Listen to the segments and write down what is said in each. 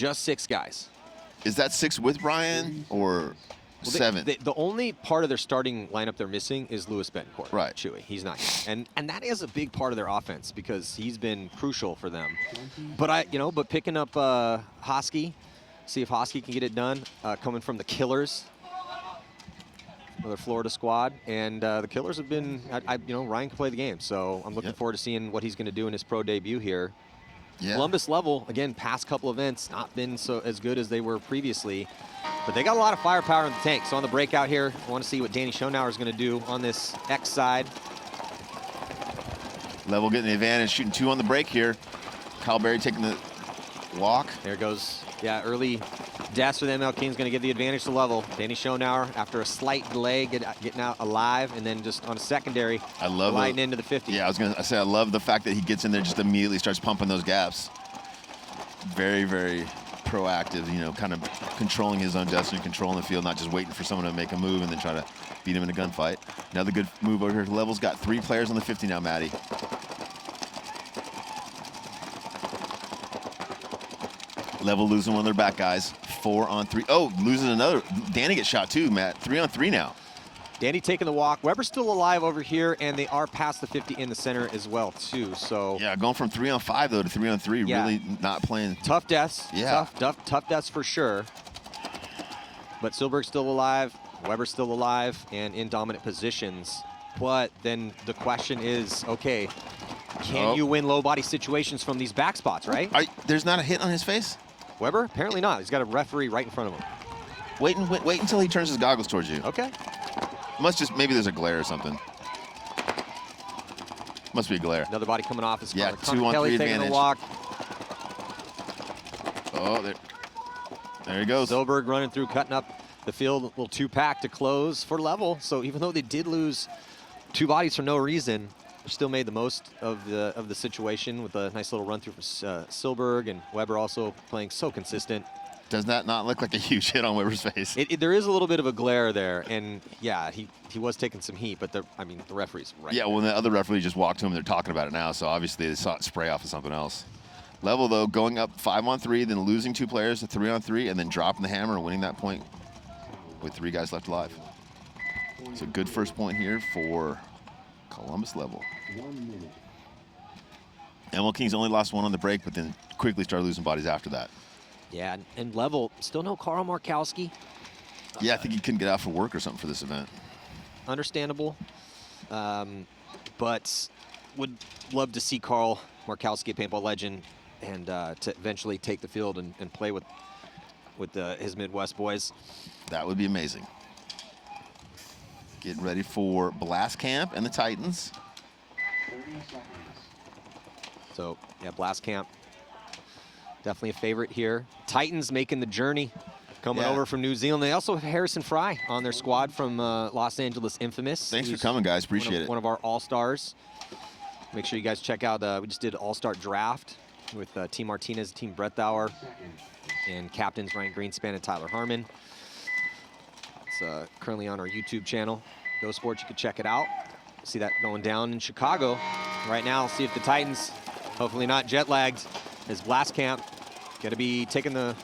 Just 6 guys. Is that 6 with Brian or 7? The only part of their starting lineup they're missing is Louis Betancourt. Right. Chewy. He's not here. And that is a big part of their offense because he's been crucial for them. But picking up Hosky, see if Hosky can get it done. Coming from the Killers, another Florida squad, and the Killers have been. Ryan can play the game, so I'm looking forward to seeing what he's going to do in his pro debut here. Yeah. Columbus level, again, past couple events, not been as good as they were previously. But they got a lot of firepower in the tank. So on the breakout here, I want to see what Danny Schonauer is going to do on this X side. Level getting the advantage, shooting 2 on the break here. Kyle Berry taking the walk. There goes, early deaths for the MLKings going to give the advantage to Level. Danny Schonauer, after a slight delay, getting out alive, and then just on a secondary, lighting into the 50. Yeah, I was going to say, I love the fact that he gets in there, just immediately starts pumping those gaps. Very, very proactive, kind of controlling his own destiny, controlling the field, not just waiting for someone to make a move and then try to beat him in a gunfight. Another good move over here. Level's got 3 players on the 50 now, Maddie. Level losing one of their back guys. 4 on 3. Oh, losing another. Danny gets shot too, Matt. 3 on 3 now. Danny taking the walk. Weber's still alive over here, and they are past the 50 in the center as well, too. So yeah, going from 3 on 5 though to 3 on 3, really not playing. Tough deaths. Yeah, tough deaths for sure. But Silberg's still alive. Weber's still alive and in dominant positions. But then the question is, okay, can you win low body situations from these back spots, right? There's not a hit on his face? Weber? Apparently not. He's got a referee right in front of him. Wait until he turns his goggles towards you. Okay. Maybe there's a glare or something. Must be a glare. Another body coming off. Is 2 on 3 advantage. The walk. Oh, there he goes. Silberg running through, cutting up the field. A little 2-pack to close for Level. So even though they did lose 2 bodies for no reason, still made the most of the situation with a nice little run through for Silberg, and Weber also playing so consistent. Does that not look like a huge hit on Weber's face? There is a little bit of a glare there, and yeah, he was taking some heat, but the referee's right. Yeah, well, the other referee just walked to him. They're talking about it now, so obviously they saw it spray off of something else. Level though, going up 5 on 3, then losing 2 players to 3 on 3, and then dropping the hammer and winning that point with 3 guys left alive. It's a good first point here for Columbus Level. MLKings only lost 1 on the break, but then quickly started losing bodies after that. Yeah, and Level, still no Carl Markowski. Yeah, I think he couldn't get out for work or something for this event. Understandable, but would love to see Carl Markowski, a paintball legend, and to eventually take the field and play with his Midwest boys. That would be amazing. Getting ready for Blast Camp and the Titans. So, yeah, Blast Camp, definitely a favorite here. Titans making the journey, coming over from New Zealand. They also have Harrison Fry on their squad from Los Angeles Infamous. Thanks for coming, guys. Appreciate it. One of our all-stars. Make sure you guys check out, we just did an all-star draft with Team Martinez, Team Brettauer, and captains Ryan Greenspan and Tyler Harmon. It's currently on our YouTube channel. Go Sports, you can check it out. See that going down in Chicago right now. See if the Titans, hopefully not jet lagged, as Blast Camp going to be taking the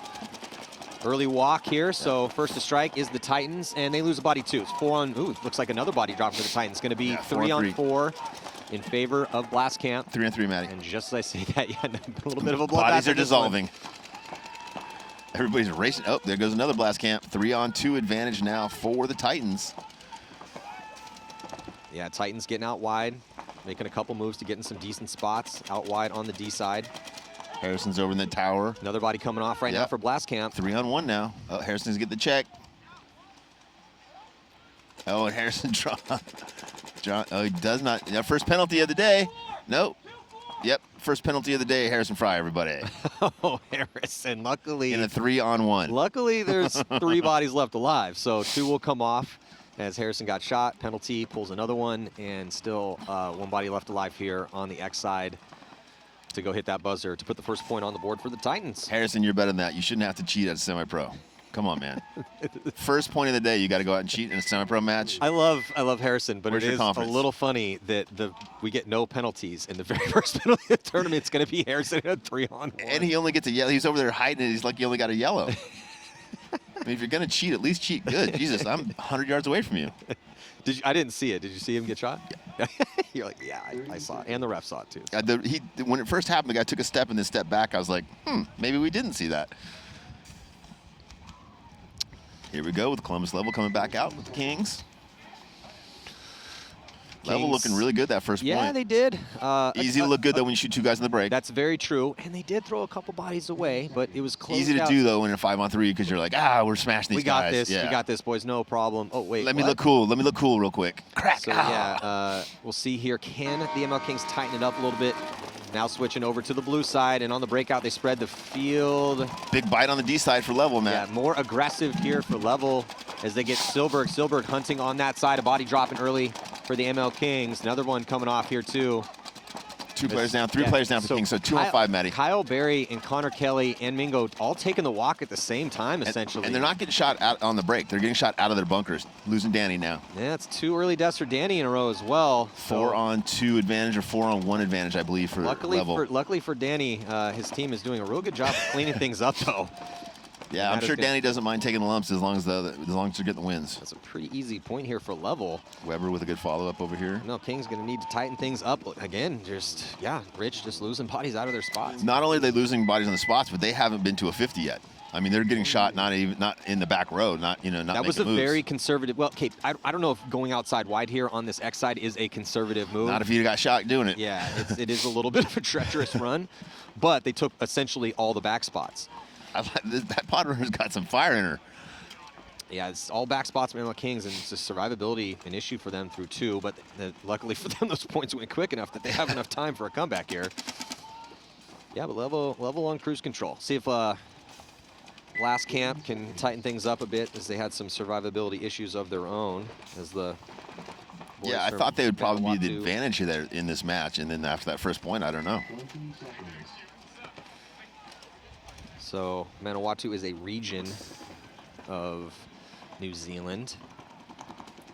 early walk here. So first to strike is the Titans, and they lose a body too. It's 4 on, looks like another body drop for the Titans. Going to be 3 on 4 in favor of Blast Camp. 3 on 3, Maddie. And just as I say that, a little bit of a bloodbath. Bodies are dissolving. Everybody's racing. Oh, there goes another Blast Camp. 3 on 2 advantage now for the Titans. Yeah, Titans getting out wide, making a couple moves to get in some decent spots out wide on the D side. Harrison's over in the tower. Another body coming off right now for Blast Camp. 3 on 1 now. Oh, Harrison's get the check. Oh, and Harrison dropped. He does not. First penalty of the day. Nope. Yep, first penalty of the day, Harrison Fry, everybody. Oh, Harrison, luckily. In a 3 on 1. Luckily, there's 3 bodies left alive, so 2 will come off as Harrison got shot. Penalty, pulls another one, and still 1 body left alive here on the X side to go hit that buzzer to put the first point on the board for the Titans. Harrison, you're better than that. You shouldn't have to cheat at a semi-pro. Come on, man. First point of the day, you got to go out and cheat in a semi-pro match. I love Harrison, but Where's it your is confidence? a little funny that we get no penalties, and the very first penalty of the tournament is going to be Harrison in a 3-on-1. And he only gets a yellow. He's over there hiding it. He's like, you only got a yellow. I mean, if you're going to cheat, at least cheat good. Jesus, I'm 100 yards away from you. I didn't see it. Did you see him get shot? Yeah. You're like, yeah, I saw it. And the ref saw it, too. When it first happened, the guy took a step and then stepped back. I was like, maybe we didn't see that. Here we go with Columbus Level coming back out with the Kings. Level looking really good that first point. Yeah, they did. Easy to look good, though, when you shoot two guys in the break. That's very true. And they did throw a couple bodies away, but it was close. Easy to do, though, in a 5-on-3 because you're like, we're smashing these guys. We got this. Yeah. We got this, boys. No problem. Oh, wait. Let me look cool. Let me look cool real quick. Crack. So, yeah, we'll see here. Can the MLKings tighten it up a little bit? Now switching over to the blue side, and on the breakout, they spread the field. Big bite on the D side for Level, man. Yeah, more aggressive here for Level as they get Silberg. Silberg hunting on that side, a body dropping early for the MLKings. Another one coming off here, too. Two players down, three players down for Kings, so 2-on-5, Matty. Kyle Berry and Connor Kelly and Mingo all taking the walk at the same time, essentially. And they're not getting shot out on the break. They're getting shot out of their bunkers. Losing Danny now. Yeah, it's 2 early deaths for Danny in a row as well. 4-on-2 advantage or 4-on-1 advantage, I believe, for Level. Luckily for Danny, his team is doing a real good job of cleaning things up, though. Yeah, I'm sure Danny doesn't mind taking the lumps as long as they're getting the wins. That's a pretty easy point here for Level. Weber with a good follow-up over here. No, King's going to need to tighten things up. Again, Rich just losing bodies out of their spots. Not only are they losing bodies on the spots, but they haven't been to a 50 yet. I mean, they're getting shot not in the back row, not That was a moves. very conservative. Well, Kate, I don't know if going outside wide here on this X side is a conservative move. Not if you got shot doing it. Yeah, it is a little bit of a treacherous run, but they took essentially all the back spots. That pod runner's got some fire in her. Yeah, it's all back spots from MLKings, and it's just survivability an issue for them through 2, but luckily for them, those points went quick enough that they have enough time for a comeback here. Yeah, but level on cruise control. See if Last Camp can tighten things up a bit, as they had some survivability issues of their own. As the yeah, I thought they would probably be the advantage there in this match, and then after that first point, I don't know. So Manawatu is a region of New Zealand.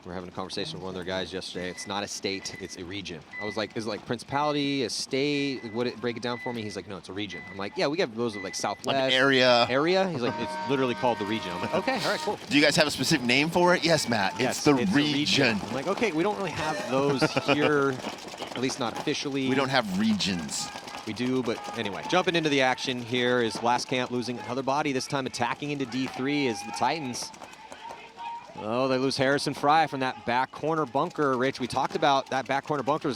We were having a conversation with one of their guys yesterday. It's not a state, it's a region. I was like, is it like principality, a state? Would it break it down for me? He's like, no, it's a region. I'm like, yeah, we got those of like Southwest. Like an area. Area? He's like, it's literally called the region. I'm like, okay, all right, cool. Do you guys have a specific name for it? Yes, Matt. Yes, it's the it's region. I'm like, okay, we don't really have those here, at least not officially. We don't have regions. We do, but anyway, jumping into the action here is Last Camp losing another body, this time attacking into D3 is the Titans. Oh, they lose Harrison Fry from that back corner bunker. Rich, we talked about that back corner bunker.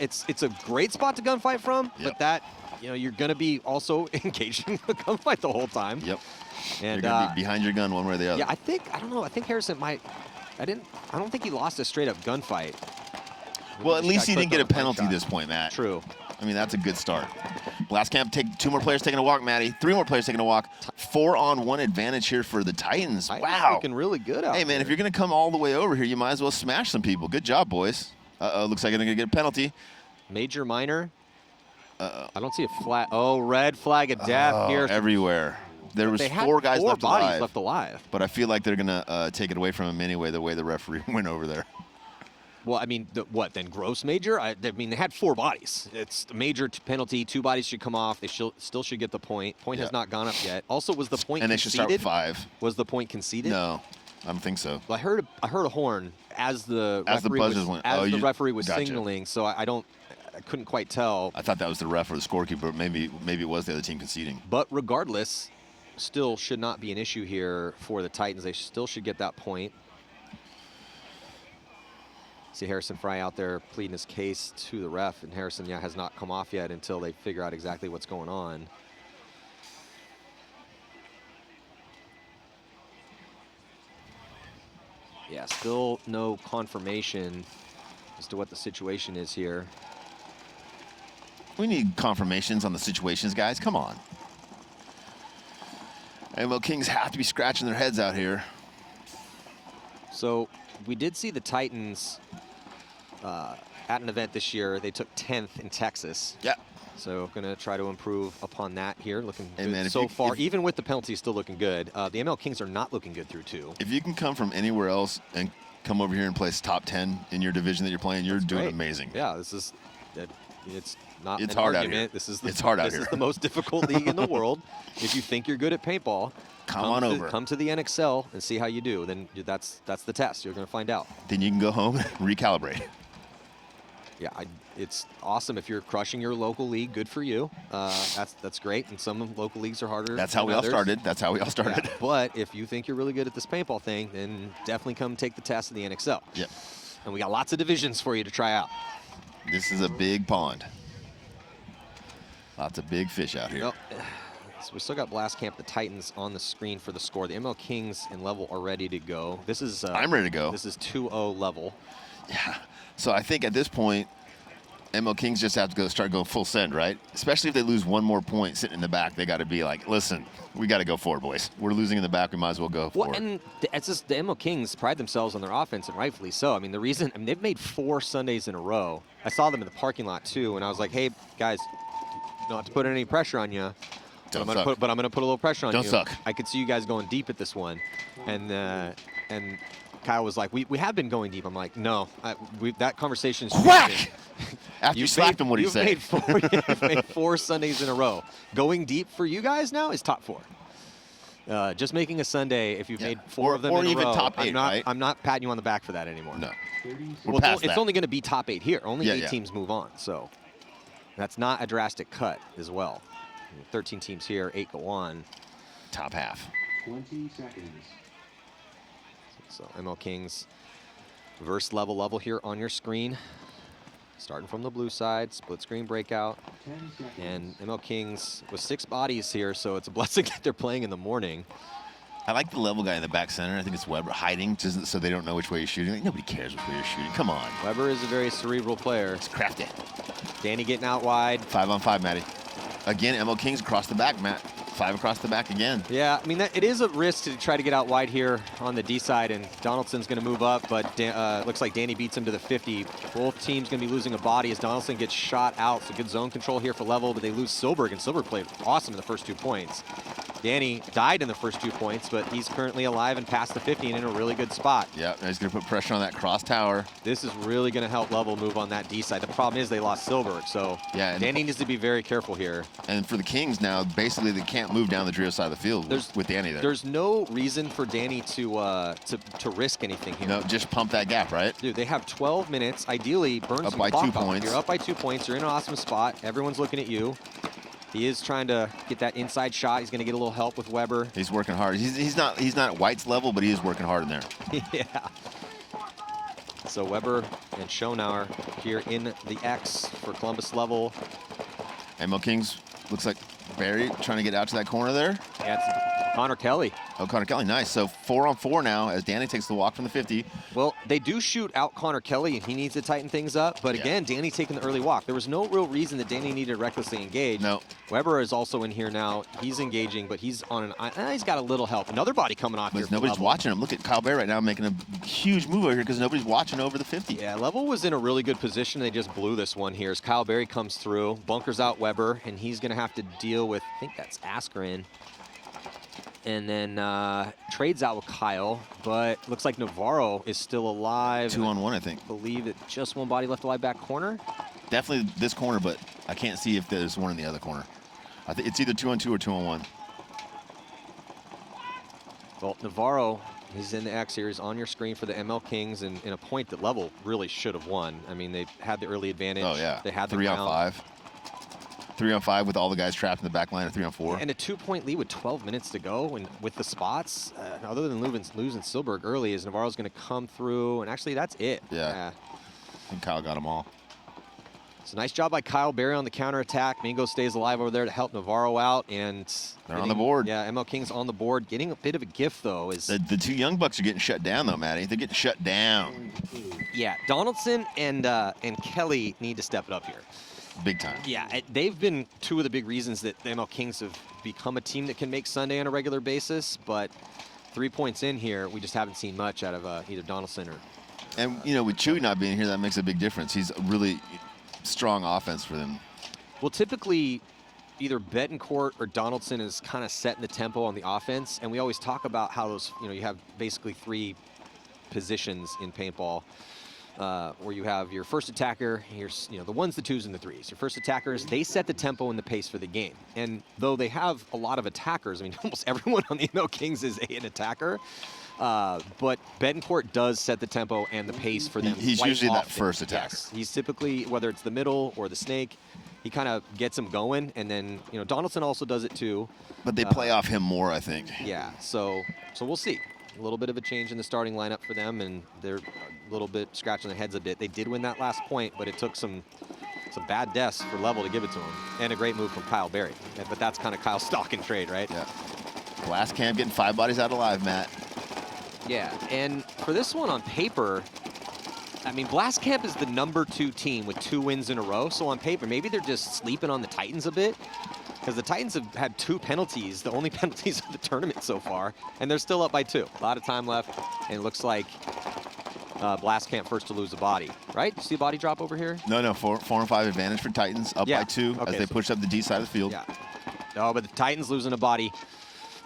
It's a great spot to gunfight from, but that, you're going to be also engaged in a gunfight the whole time. Yep. And you're going to be behind your gun one way or the other. Yeah, I don't know. I think Harrison might, I don't think he lost a straight up gunfight. Well, at least he didn't get a penalty this point, Matt. True. I mean, that's a good start. Last Camp, 2 more players taking a walk, Matty. 3 more players taking a walk. 4-on-1 advantage here for the Titans. Wow. Looking really good out Hey, man, there. if you're going to come all the way over here, you might as well smash some people. Good job, boys. Uh-oh, looks like they're going to get a penalty. Major, minor. I don't see a flag. Oh, red flag of death here. Everywhere. There was They had 4 guys left bodies alive. left alive. But I feel like they're going to take it away from him anyway, the way the referee went over there. Well, I mean, what, then gross major? I mean, they had 4 bodies. It's a major penalty. 2 bodies should come off. They still should get the point. Point has not gone up yet. Also, was the point and conceded? they should start with 5. Was the point conceded? No, I don't think so. Well, I heard a horn as the referee was gotcha. signaling, so I couldn't quite tell. I thought that was the ref or the scorekeeper. Maybe it was the other team conceding. But regardless, still should not be an issue here for the Titans. They still should get that point. See Harrison Fry out there pleading his case to the ref, and Harrison, has not come off yet until they figure out exactly what's going on. Yeah, still no confirmation as to what the situation is here. We need confirmations on the situations, guys. Come on. MLKings have to be scratching their heads out here. So we did see the Titans at an event this year. They took 10th in Texas. Yeah. So going to try to improve upon that here. Looking Hey, good man, so far. Even with the penalties, still looking good. The MLKings are not looking good through 2. If you can come from anywhere else and come over here and place top 10 in your division that you're playing, you're doing amazing. Yeah, this is it's not it's an hard argument. Out here. This is the, it's hard out this here. is the most difficult league in the world. If you think you're good at paintball, come on over. Come to the NXL and see how you do. Then that's the test. You're going to find out. Then you can go home and recalibrate. Yeah, it's awesome if you're crushing your local league. Good for you. That's great. And some local leagues are harder. That's how we all started. That's how we all started. Yeah, but if you think you're really good at this paintball thing, then definitely come take the test of the NXL. Yep. And we got lots of divisions for you to try out. This is a big pond. Lots of big fish out here. Well, so we still got Blast Camp, the Titans, on the screen for the score. The MLKings and Level are ready to go. This is I'm ready to go. This is 2-0 Level. Yeah. So I think at this point, MLKings just have to start going full send, right? Especially if they lose one more point sitting in the back, they got to be like, listen, we got to go forward, boys. We're losing in the back. We might as well go forward. Well, and it's just the MLKings pride themselves on their offense, and rightfully so. I mean, they've made 4 Sundays in a row. I saw them in the parking lot too, and I was like, hey guys, not to put any pressure on you. But I'm gonna put a little pressure on you. Don't suck. I could see you guys going deep at this one, and Kyle was like, we have been going deep. I'm like, no, that conversation's whack. After you slapped him, what did he say? You've made 4 Sundays in a row. Going deep for you guys now is top 4. Just making a Sunday, if you've made 4 of them in a row, or even top 8, right? I'm not patting you on the back for that anymore. No. Well, it's only going to be top 8 here. Only 8 yeah. teams move on, so that's not a drastic cut as well. 13 teams here, 8 go on. Top half. 20 seconds. So MLKings versus Level here on your screen. Starting from the blue side, split screen breakout. And MLKings with 6 bodies here, so it's a blessing that they're playing in the morning. I like the Level guy in the back center. I think it's Weber hiding just so they don't know which way you're shooting. Like, nobody cares which way you're shooting. Come on. Weber is a very cerebral player. It's crafty. Danny getting out wide. 5-on-5, Matty. Again, MLKings across the back, Matt. 5 across the back again. Yeah, I mean, it is a risk to try to get out wide here on the D side, and Donaldson's going to move up, but looks like Danny beats him to the 50. Both teams going to be losing a body as Donaldson gets shot out, so good zone control here for Level, but they lose Silberg, and Silberg played awesome in the first 2 points. Danny died in the first 2 points, but he's currently alive and past the 50 and in a really good spot. Yeah, he's going to put pressure on that cross tower. This is really going to help Level move on that D side. The problem is they lost Silberg, so yeah, Danny needs to be very careful here. And for the Kings now, basically they can't move down the trio side of the field with Danny there. There's no reason for Danny to risk anything here. No, just pump that gap, right? Dude, they have 12 minutes. Ideally, burn up some by clock 2 off. points. You're up by 2 points. You're in an awesome spot. Everyone's looking at you. He is trying to get that inside shot. He's going to get a little help with Weber. He's working hard. He's not at White's level, but he is working hard in there. Yeah. So Weber and Schonauer here in the X for Columbus Level. MLKings looks like Barry trying to get out to that corner there. Yeah, it's Connor Kelly. Oh, Connor Kelly, nice. So 4-on-4 now as Danny takes the walk from the 50. Well, they do shoot out Connor Kelly, and he needs to tighten things up. But again, Danny taking the early walk. There was no real reason that Danny needed to recklessly engage. No. Weber is also in here now. He's engaging, but he's on he's got a little help. Another body coming off here. Nobody's watching him. Look at Kyle Barry right now making a huge move over here because nobody's watching over the 50. Yeah, Level was in a really good position. They just blew this one here as Kyle Barry comes through, bunkers out Weber, and he's going to have to deal with, I think that's Askren. And then trades out with Kyle, but looks like Navarro is still alive. 2-on-1, I think. I believe that just one body left alive back corner. Definitely this corner, but I can't see if there's one in the other corner. I think it's either 2-on-2 or 2-on-1. Well, Navarro, he's in the X series on your screen for the MLKings, and in a point that Level really should have won. I mean, they had the early advantage. Oh, yeah. They had the 3-on-5. 3-on-5 with all the guys trapped in the back line at 3-on-4. And a 2-point lead with 12 minutes to go. And with the spots, other than losing Silberg early, is Navarro's going to come through. And actually, that's it. Yeah. And Kyle got them all. So nice job by Kyle Barry on the counterattack. Mingo stays alive over there to help Navarro out. And they're on the board. Yeah, MLKings on the board. Getting a bit of a gift, though. Is the 2 young bucks are getting shut down, though, Matty. They're getting shut down. Yeah, Donaldson and Kelly need to step it up here. Big time. Yeah, they've been 2 of the big reasons that the MLKings have become a team that can make Sunday on a regular basis. But 3 points in here, we just haven't seen much out of either Donaldson or... And, you know, with Chewy not being here, that makes a big difference. He's a really strong offense for them. Well, typically, either Betancourt or Donaldson is kind of setting the tempo on the offense, and we always talk about how those, you have basically 3 positions in paintball, where you have your first attacker, the 1s, the 2s, and the 3s. Your first attackers, they set the tempo and the pace for the game. And though they have a lot of attackers, I mean, almost everyone on the MLKings is an attacker, but Betancourt does set the tempo and the pace for them. He's usually that first attacker. Yes, he's typically, whether it's the middle or the snake, he kind of gets them going, and then Donaldson also does it too. But they play off him more, I think. Yeah, so we'll see. A little bit of a change in the starting lineup for them, and they're a little bit scratching their heads a bit. They did win that last point, but it took some bad deaths for Level to give it to him, and a great move from Kyle Berry. But that's kind of Kyle's stock and trade, right? Yeah. Blast Camp getting 5 bodies out alive, Matt. Yeah, and for this one on paper, I mean, Blast Camp is the #2 team with 2 wins in a row. So on paper, maybe they're just sleeping on the Titans a bit, because the Titans have had 2 penalties, the only penalties of the tournament so far, and they're still up by 2. A lot of time left, and it looks like Blast Camp first to lose a body, right? You see a body drop over here? No, 4 and 5 advantage for Titans, up by 2 as they push up the D side of the field. Yeah. No, but the Titans losing a body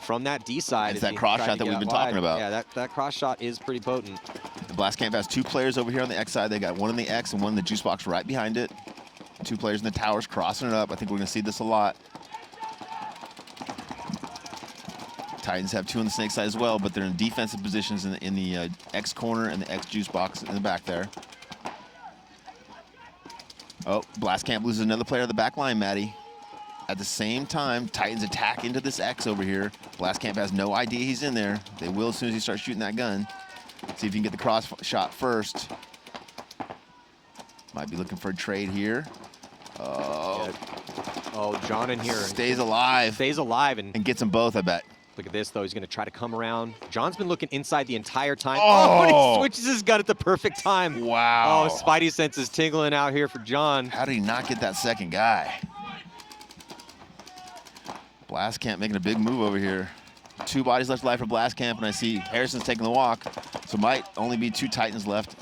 from that D side. It's that cross shot that we've been talking about. Yeah, that cross shot is pretty potent. The Blast Camp has 2 players over here on the X side. They got 1 in the X and 1 in the juice box right behind it. 2 players in the towers crossing it up. I think we're going to see this a lot. Titans have 2 on the snake side as well, but they're in defensive positions in the X corner and the X juice box in the back there. Oh, Blast Camp loses another player on the back line, Maddie. At the same time, Titans attack into this X over here. Blast Camp has no idea he's in there. They will as soon as he starts shooting that gun. See if you can get the cross shot first. Might be looking for a trade here. Oh, oh, John in here. Stays alive. Stays alive. And gets them both, I bet. Look at this, though. He's going to try to come around. John's been looking inside the entire time. Oh! He switches his gun at the perfect time. Wow. Oh, Spidey sense is tingling out here for John. How did he not get that second guy? Blast Camp making a big move over here. 2 bodies left alive for Blast Camp, and I see Harrison's taking the walk. So might only be 2 Titans left,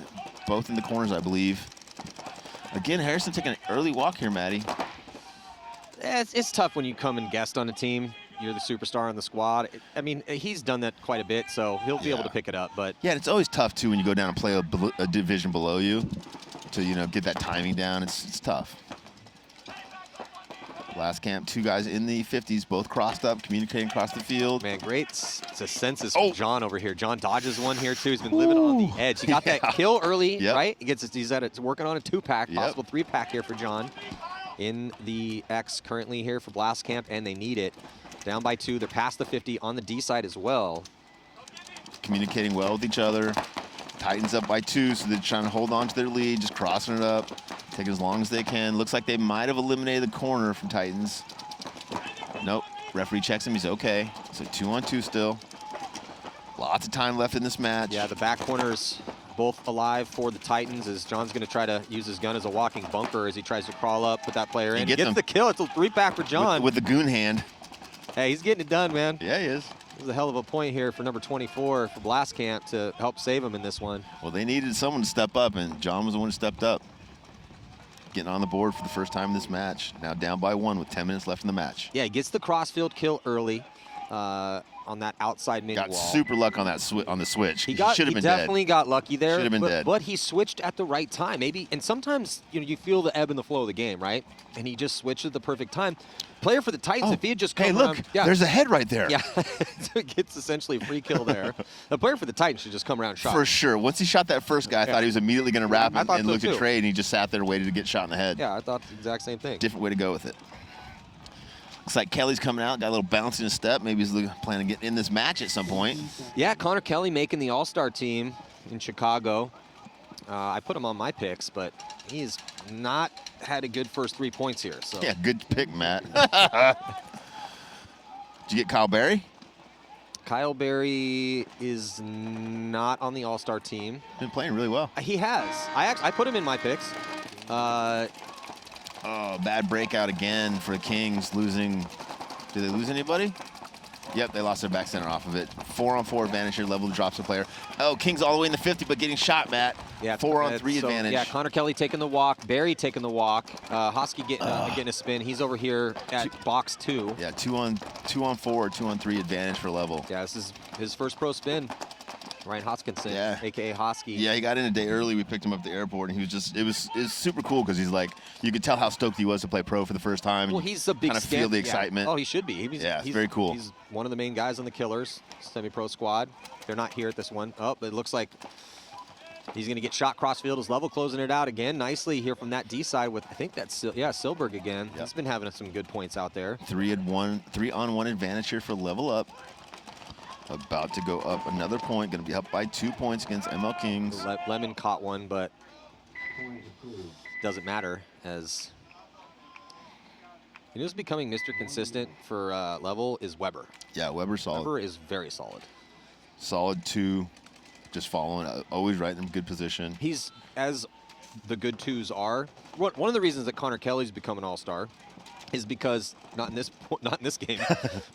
both in the corners, I believe. Again, Harrison taking an early walk here, Maddie. It's tough when you come and guest on a team. You're the superstar on the squad. I mean, he's done that quite a bit, so he'll be able to pick it up. But yeah, it's always tough, too, when you go down and play a division below you to, get that timing down. It's tough. Blast Camp, 2 guys in the 50s, both crossed up, communicating across the field. Man, great. It's a census from John over here. John dodges one here, too. He's been living on the edge. He got that kill early, right? He's working on a 2-pack, possible 3-pack here for John. In the X currently here for Blast Camp, and they need it. Down by 2. They're past the 50 on the D side as well. Communicating well with each other. Titans up by 2, so they're trying to hold on to their lead, just crossing it up, taking as long as they can. Looks like they might have eliminated the corner from Titans. Nope. Referee checks him. He's okay. So 2-on-2 still. Lots of time left in this match. Yeah, the back corners both alive for the Titans, as John's going to try to use his gun as a walking bunker as he tries to crawl up, put that player in. He gets the kill. It's a 3-pack for John. With the goon hand. Hey, he's getting it done, man. Yeah, he is. It was a hell of a point here for number 24 for Blast Camp to help save him in this one. Well, they needed someone to step up, and John was the one who stepped up. Getting on the board for the first time in this match. Now down by 1 with 10 minutes left in the match. Yeah, he gets the crossfield kill early on that outside mid wall. Got super luck on that on the switch. He should have been dead. Definitely got lucky there. Should have been dead. But he switched at the right time. Maybe, and sometimes you feel the ebb and the flow of the game, right? And he just switched at the perfect time. Player for the Titans, if he had just come look, there's a head right there. Yeah, so it gets essentially a free kill there. The player for the Titans should just come around and shot. For sure. Once he shot that first guy, I thought he was immediately going to wrap and look so at trade, and he just sat there and waited to get shot in the head. Yeah, I thought the exact same thing. Different way to go with it. Looks like Kelly's coming out, got a little bounce in his step. Maybe he's planning on getting in this match at some point. Yeah, Connor Kelly making the All-Star team in Chicago. I put him on my picks, but he's not had a good first 3 points here. So yeah, good pick, Matt. Did you get Kyle Berry? Kyle Berry is not on the All-Star team. Been playing really well. He has. I put him in my picks. Oh, bad breakout again for the Kings, losing. Did they lose anybody? Yep, they lost their back center off of it. 4-on-4 advantage here. Level drops the player. Oh, Kings all the way in the 50, but getting shot, Matt. Yeah, 4-on-3 advantage. Yeah, Connor Kelly taking the walk. Barry taking the walk. Hosky getting a spin. He's over here at box 2. Yeah, 2-on-4 or 2-on-3 advantage for Level. Yeah, this is his first pro spin. Ryan Hoskinson, yeah, a.k.a. Hosky. Yeah, he got in a day early. We picked him up at the airport, and he was just, it was super cool because he's like, you could tell how stoked he was to play pro for the first time. Well, he's a big kind of feel the excitement. Oh, he should be. He's very cool. He's one of the main guys on the Killers semi-pro squad. They're not here at this one. Oh, but it looks like he's going to get shot crossfield as Level closing it out again nicely here from that D side with, I think that's, Silberg again. Yep. He's been having some good points out there. 3-on-1 advantage here for Level Up. About to go up another point. Going to be up by 2 points against MLKings. Lemon caught one, but doesn't matter as who's becoming Mr. Consistent for Level is Weber. Yeah, Weber's solid. Weber is very solid. Solid 2, just following, always right in good position. He's, as the good 2s are, one of the reasons that Connor Kelly's become an all-star is because, not in this game,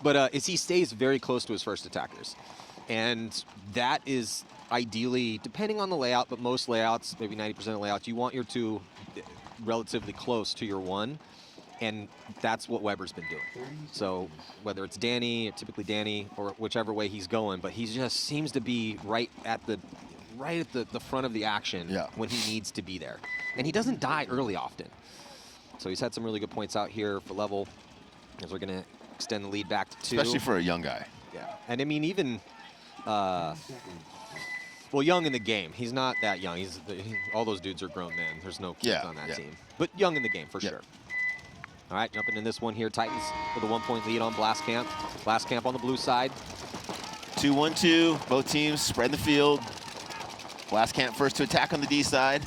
but is he stays very close to his first attackers. And that is ideally, depending on the layout, but most layouts, maybe 90% of layouts, you want your 2 relatively close to your 1. And that's what Weber's been doing. So whether it's Danny, typically Danny, or whichever way he's going, but he just seems to be right at the front of the action when he needs to be there. And he doesn't die early often. So he's had some really good points out here for Level, as we're going to extend the lead back to 2. Especially for a young guy. Yeah. And I mean, even, well, young in the game. He's not that young. All those dudes are grown men. There's no kids on that team. But young in the game, for sure. All right, jumping in this one here. Titans with a 1-point lead on Blast Camp. Blast Camp on the blue side. 2-1-2. Both teams spread the field. Blast Camp first to attack on the D side.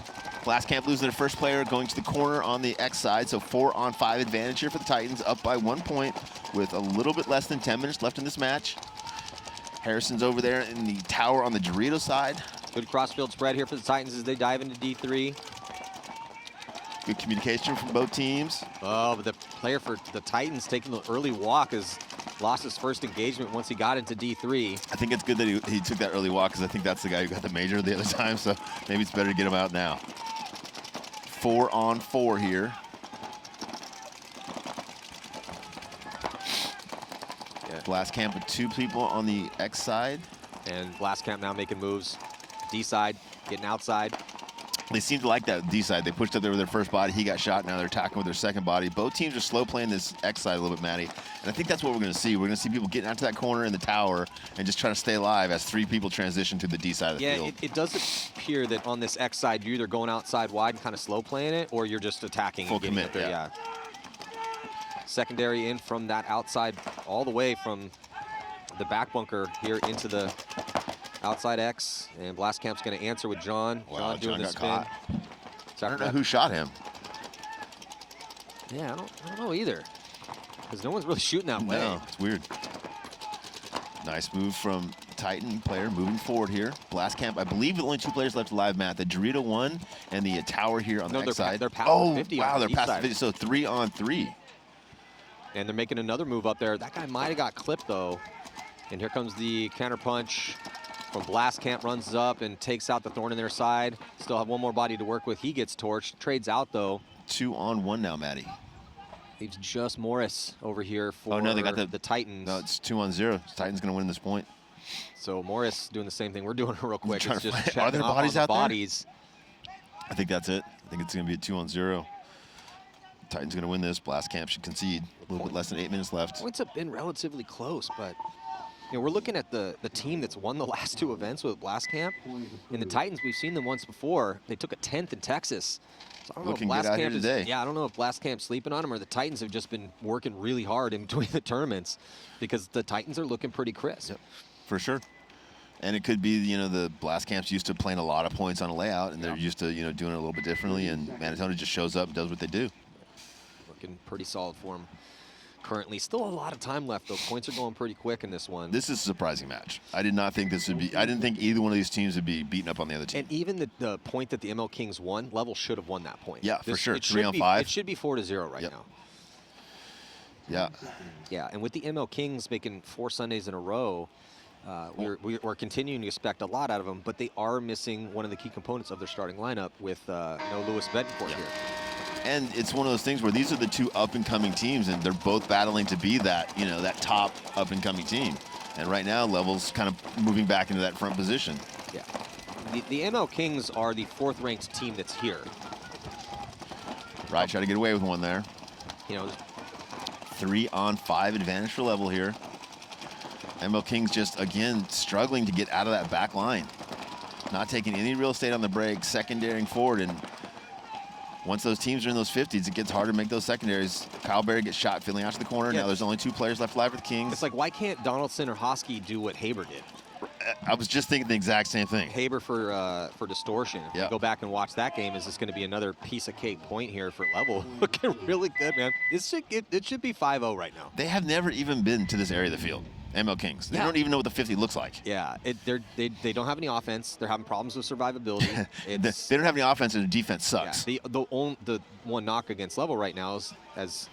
Blast Camp losing their first player, going to the corner on the X side. So 4-on-5 advantage here for the Titans, up by 1 point with a little bit less than 10 minutes left in this match. Harrison's over there in the tower on the Dorito side. Good crossfield spread here for the Titans as they dive into D3. Good communication from both teams. Oh, but the player for the Titans taking the early walk has lost his first engagement once he got into D3. I think it's good that he took that early walk because I think that's the guy who got the major the other time, so maybe it's better to get him out now. 4-on-4 here. Yeah. Blast Camp with 2 people on the X side. And Blast Camp now making moves. D side, getting outside. They seem to like that D side. They pushed up there with their first body. He got shot. Now they're attacking with their second body. Both teams are slow playing this X side a little bit, Matty. And I think that's what we're going to see. We're going to see people getting out to that corner in the tower and just trying to stay alive as 3 people transition to the D side of the field. Yeah, it does appear that on this X side, you're either going outside wide and kind of slow playing it, or you're just attacking full and getting commit, up there. Yeah. Secondary in from that outside, all the way from the back bunker here into the outside X. And Blast Camp's going to answer with John. Wow, John doing the spin. Caught. I don't know who shot him. Yeah, I don't know either. Because no one's really shooting that way. No, it's weird. Nice move from Titan player moving forward here. Blast Camp, I believe the only 2 players left alive, Matt. The Dorito 1 and the tower here on the X side. They're past 50 wow, on the they're past side. 50, so 3-on-3. And they're making another move up there. That guy might have got clipped, though. And here comes the counter punch from Blast Camp, runs up and takes out the thorn in their side. Still have 1 more body to work with. He gets torched, trades out, though. 2-on-1 now, Matty. Leaves just Morris over here for oh, no, they got the Titans. No, it's 2-on-0. Titans going to win this point. So Morris doing the same thing we're doing real quick. It's just checking are there off bodies on out the bodies. There? I think that's it. I think it's going to be a 2-on-0. Titans going to win this. Blast Camp should concede. A little bit less than 8 minutes left. Points have been relatively close, but we're looking at the team that's won the last 2 events with Blast Camp. In the Titans, we've seen them once before. They took a 10th in Texas. So I don't know if Blast Camp is, I don't know if Blast Camp's sleeping on them or the Titans have just been working really hard in between the tournaments because the Titans are looking pretty crisp. Yep, for sure. And it could be, the Blast Camp's used to playing a lot of points on a layout, and they're used to, doing it a little bit differently, and Manawatu just shows up and does what they do. Looking pretty solid for them currently. Still a lot of time left, though. Points are going pretty quick in this one. This is a surprising match. I did not think this would be, I didn't think either one of these teams would be beaten up on the other team. And even the point that the MLKings won, Level should have won that point. Yeah, for sure. It 3-on-5. It should be 4-0 right now. Yeah. Yeah, and with the MLKings making 4 Sundays in a row, we're continuing to expect a lot out of them, but they are missing one of the key components of their starting lineup with no Lewis Betancourt here. And it's one of those things where these are the 2 up-and-coming teams, and they're both battling to be that, that top up-and-coming team. And right now, Level's kind of moving back into that front position. Yeah. The MLKings are the 4th-ranked team that's here. Right, try to get away with one there. 3-on-5 advantage for Level here. MLKings just, again, struggling to get out of that back line. Not taking any real estate on the break, secondarying forward, and once those teams are in those 50s, it gets harder to make those secondaries. Kyle Berry gets shot filling out to the corner. Yeah. Now there's only 2 players left alive for the Kings. It's like, why can't Donaldson or Hosky do what Haber did? I was just thinking the exact same thing. Haber for distortion. If you go back and watch that game, is this going to be another piece of cake point here for Level? Looking really good, man. It should be 5-0 right now. They have never even been to this area of the field. MLKings. They don't even know what the 50 looks like. Yeah, they don't have any offense. They're having problems with survivability. They don't have any offense, and their defense sucks. Yeah, the one knock against Level right now is, as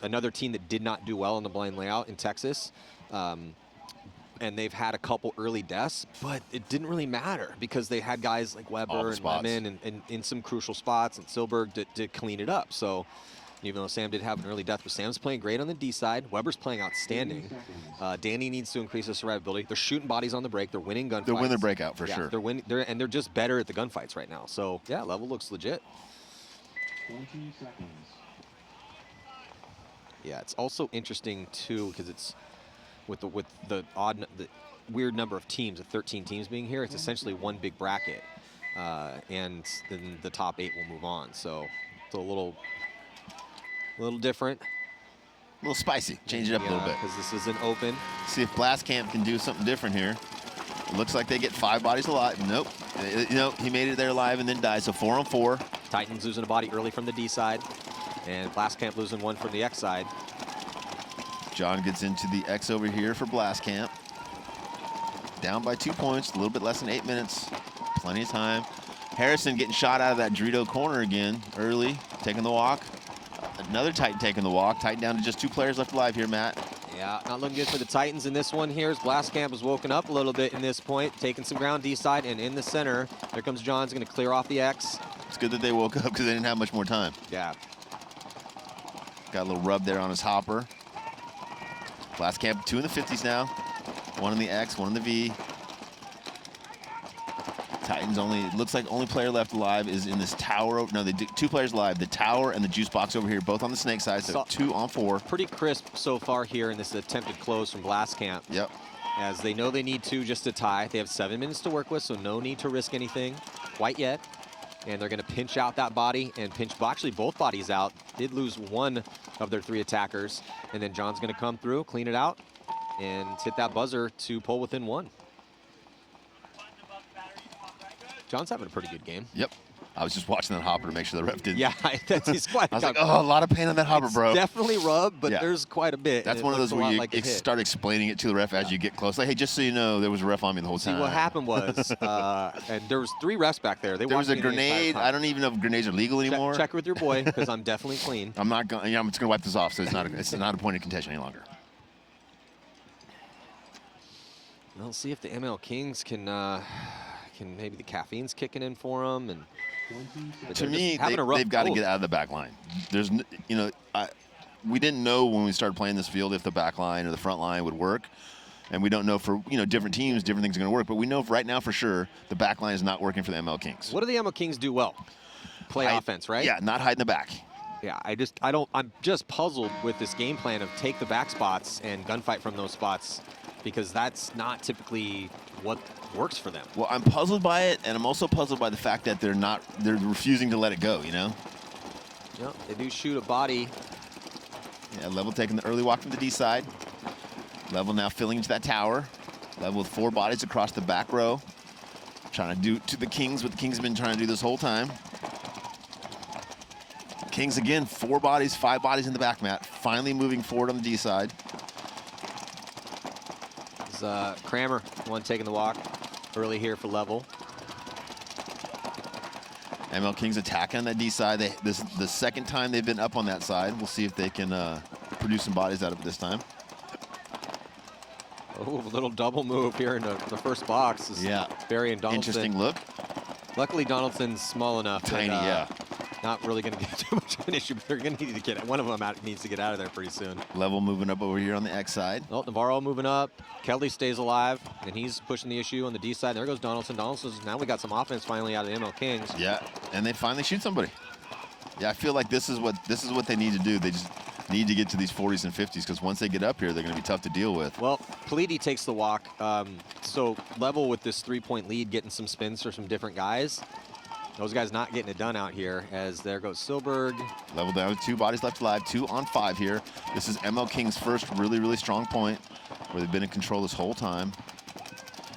another team that did not do well in the blind layout in Texas. And they've had a couple early deaths, but it didn't really matter because they had guys like Weber and Lemon and in some crucial spots and Silberg to clean it up. So even though Sam did have an early death, but Sam's playing great on the D side. Weber's playing outstanding. Danny needs to increase his survivability. They're shooting bodies on the break. They're winning gunfights. They're winning their breakout for sure. They're winning. And they're just better at the gunfights right now. So yeah, Level looks legit. 20 seconds. Yeah, it's also interesting too because it's with the weird number of teams, of 13 teams being here. It's essentially one big bracket, and then the top 8 will move on. So it's a little different. A little spicy. Change it up a little bit. Because this is an open. See if Blast Camp can do something different here. It looks like they get 5 bodies alive. Nope. He made it there alive and then died. So 4-on-4. Titans losing a body early from the D side, and Blast Camp losing one from the X side. John gets into the X over here for Blast Camp. Down by 2 points, a little bit less than 8 minutes. Plenty of time. Harrison getting shot out of that Dorito corner again early, taking the walk. Another Titan taking the walk. Titan down to just 2 players left alive here, Matt. Yeah, not looking good for the Titans in this one here as Blast Camp has woken up a little bit in this point, taking some ground D side and in the center. There comes John's going to clear off the X. It's good that they woke up because they didn't have much more time. Yeah. Got a little rub there on his hopper. Blast Camp 2 in the 50s now. 1 in the X, 1 in the V. Titans looks like only player left alive is in this tower. No, they do 2 players alive. The tower and the juice box over here, both on the snake side, so 2-on-4. Pretty crisp so far here in this attempted close from Blast Camp. Yep. As they know they need 2 just to tie. They have 7 minutes to work with, so no need to risk anything quite yet. And they're going to pinch out that body and actually both bodies out. Did lose 1 of their 3 attackers. And then John's going to come through, clean it out, and hit that buzzer to pull within 1. John's having a pretty good game. Yep. I was just watching that hopper to make sure the ref didn't. Yeah, he's quite. I was like, oh, a lot of pain on that hopper, bro. Definitely rubbed, but there's quite a bit. That's one of those where you start explaining it to the ref as you get close. Like, hey, just so you know, there was a ref on me the whole time. See, what happened was, and there was 3 refs back there. There was a grenade. I don't even know if grenades are legal anymore. Check with your boy, because I'm definitely clean. I'm not going. I'm just going to wipe this off, so it's not a point of contention any longer. We'll see if the MLKings can maybe the caffeine's kicking in for them, and to me, they've got to get out of the back line. There's, we didn't know when we started playing this field if the back line or the front line would work, and we don't know for different teams, different things are going to work. But we know right now for sure the back line is not working for the MLKings. What do the MLKings do well? Play offense, right? Yeah, not hide in the back. Yeah, I'm just puzzled with this game plan of take the back spots and gunfight from those spots, because that's not typically what works for them. Well, I'm puzzled by it, and I'm also puzzled by the fact that they're refusing to let it go, Yep, they do shoot a body. Yeah, Level taking the early walk from the D side. Level now filling into that tower. Level with 4 bodies across the back row. Trying to do to the Kings what the Kings have been trying to do this whole time. Kings again, 4 bodies, 5 bodies in the back mat. Finally moving forward on the D side. Kramer, one taking the walk early here for Level. MLKings attacking on that D side. This is the second time they've been up on that side. We'll see if they can produce some bodies out of it this time. Oh, a little double move here in the first box. Is Barry and Donaldson. Interesting look. Luckily, Donaldson's small enough. Tiny, that, not really going to get too much of an issue, but they're going to need to get one of them needs to get out of there pretty soon. Level moving up over here on the X side. Oh, Navarro moving up. Kelly stays alive, and he's pushing the issue on the D side. There goes Donaldson. Donaldson's now we got some offense finally out of the MLKings. Yeah, and they finally shoot somebody. Yeah, I feel like this is what they need to do. They just need to get to these 40s and 50s because once they get up here, they're going to be tough to deal with. Well, Politi takes the walk. So level with this 3-point lead, getting some spins for some different guys. Those guys not getting it done out here as there goes Silberg. Level down with 2 bodies left alive, 2 on 5 here. This is MLKings' first really, really strong point where they've been in control this whole time.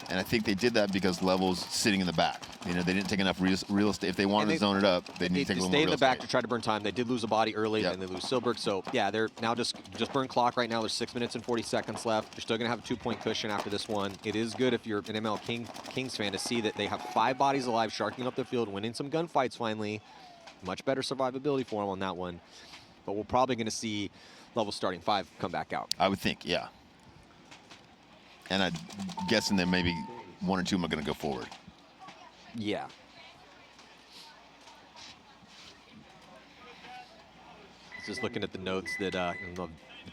And I think they did that because Level's sitting in the back. You know, they didn't take enough real estate. If they wanted to zone it up, they need to take a little more real estate. They stay in the back to try to burn time. They did lose a body early, and they lose Silberg. So, yeah, they're now just burn clock right now. There's 6 minutes and 40 seconds left. They're still going to have a 2-point cushion after this one. It is good if you're an MLKings fan to see that they have 5 bodies alive, sharking up the field, winning some gunfights finally. Much better survivability for them on that one. But we're probably going to see Level starting 5 come back out. I would think, yeah. And I'm guessing that maybe 1 or 2 of them are going to go forward. Yeah. Just looking at the notes that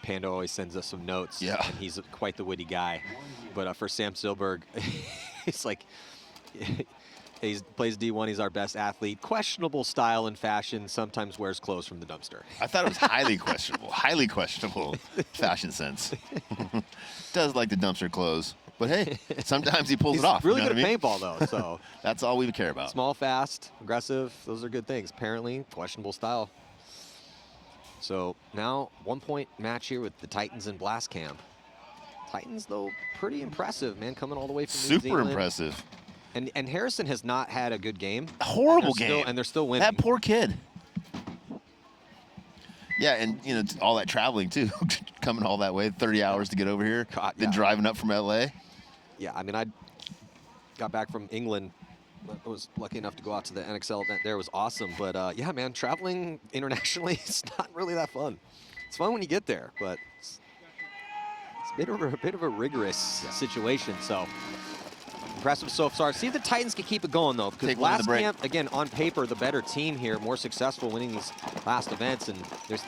Panda always sends us some notes. Yeah. And he's quite the witty guy. But for Sam Silberg, he's like, he plays D1. He's our best athlete. Questionable style and fashion. Sometimes wears clothes from the dumpster. I thought it was highly questionable fashion sense. Does like the dumpster clothes. But hey, sometimes he pulls it off. Really you know good at what I mean? paintball, though. So that's all we care about. Small, fast, aggressive. Those are good things. Apparently, questionable style. So now 1-point match here with the Titans and Blast Camp. Titans, though, pretty impressive, man, coming all the way from New Zealand. Super impressive. And Harrison has not had a good game. Horrible game. And they're still winning. That poor kid. Yeah, and you know all that traveling too, coming all that way, 30 hours to get over here, then driving up from LA. Yeah, I mean, I got back from England. I was lucky enough to go out to the NXL event there. It was awesome. But, yeah, man, traveling internationally, it's not really that fun. It's fun when you get there, but it's a bit of a rigorous situation. So, impressive so far. See if the Titans can keep it going, though, because Blast Camp, again, on paper, the better team here, more successful winning these last events, and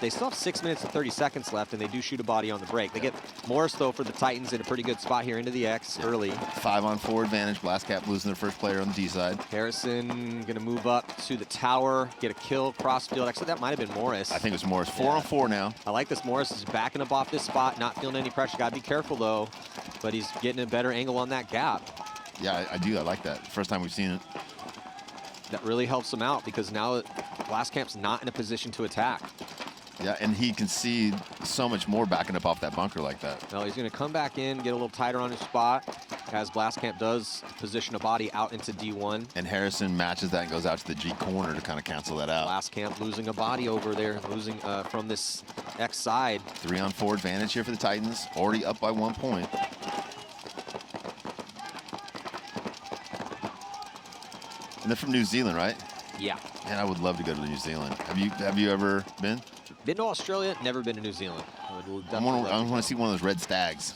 they still have 6 minutes and 30 seconds left, and they do shoot a body on the break. They get Morris, though, for the Titans in a pretty good spot here into the X early. 5-on-4 advantage. Blast Camp losing their first player on the D side. Harrison going to move up to the tower, get a kill, cross field. Actually, that might have been Morris. I think it's Morris. 4-on-4 now. I like this. Morris is backing up off this spot, not feeling any pressure. Got to be careful, though, but he's getting a better angle on that gap. Yeah, I do. I like that. First time we've seen it. That really helps him out because now Blast Camp's not in a position to attack. Yeah, and he can see so much more backing up off that bunker like that. Well, he's going to come back in, get a little tighter on his spot, as Blast Camp does position a body out into D1. And Harrison matches that and goes out to the G corner to kind of cancel that out. Blast Camp losing a body over there, losing from this X side. 3-on-4 advantage here for the Titans, already up by 1 point. And they're from New Zealand, right? Yeah. Man, I would love to go to New Zealand. Have you ever been? Been to Australia, never been to New Zealand. I want to see one of those red stags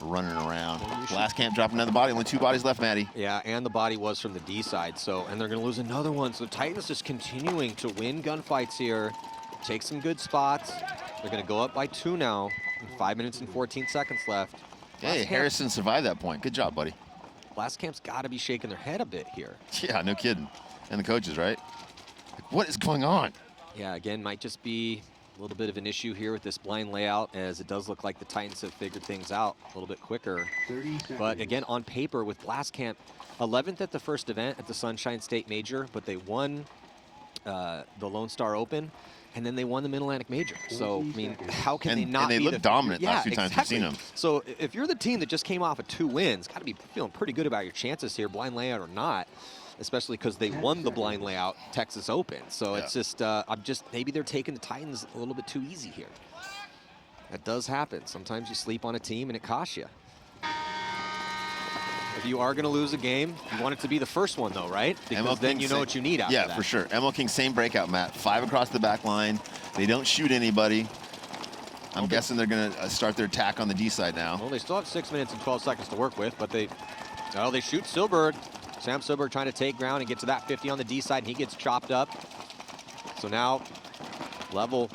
running around. Blast Camp dropping another body. Only 2 bodies left, Maddie. Yeah, and the body was from the D side. So, and they're going to lose another one. So the Titans just continuing to win gunfights here, take some good spots. They're going to go up by 2 now. 5 minutes and 14 seconds left. Hey, Harrison survived that point. Good job, buddy. Blast Camp's got to be shaking their head a bit here. Yeah, no kidding. And the coaches, right? Like, what is going on? Yeah, again, might just be a little bit of an issue here with this blind layout, as it does look like the Titans have figured things out a little bit quicker. But again, on paper with Blast Camp, 11th at the first event at the Sunshine State Major, but they won the Lone Star Open, and then they won the Mid-Atlantic Major. So, I mean, how can they not be And they look dominant last few times we've seen them. So if you're the team that just came off of 2 wins, got to be feeling pretty good about your chances here, blind layout or not, especially because they won the blind layout Texas Open. So it's just, maybe they're taking the Titans a little bit too easy here. That does happen. Sometimes you sleep on a team and it costs you. If you are going to lose a game, you want it to be the first one, though, right? Because then you know what you need after that. Yeah, for sure. MLKings, same breakout, Matt. 5 across the back line. They don't shoot anybody. I'm guessing they're going to start their attack on the D side now. Well, they still have 6 minutes and 12 seconds to work with, but they shoot Silberg. Sam Silberg trying to take ground and get to that 50 on the D side, and he gets chopped up. So now, Level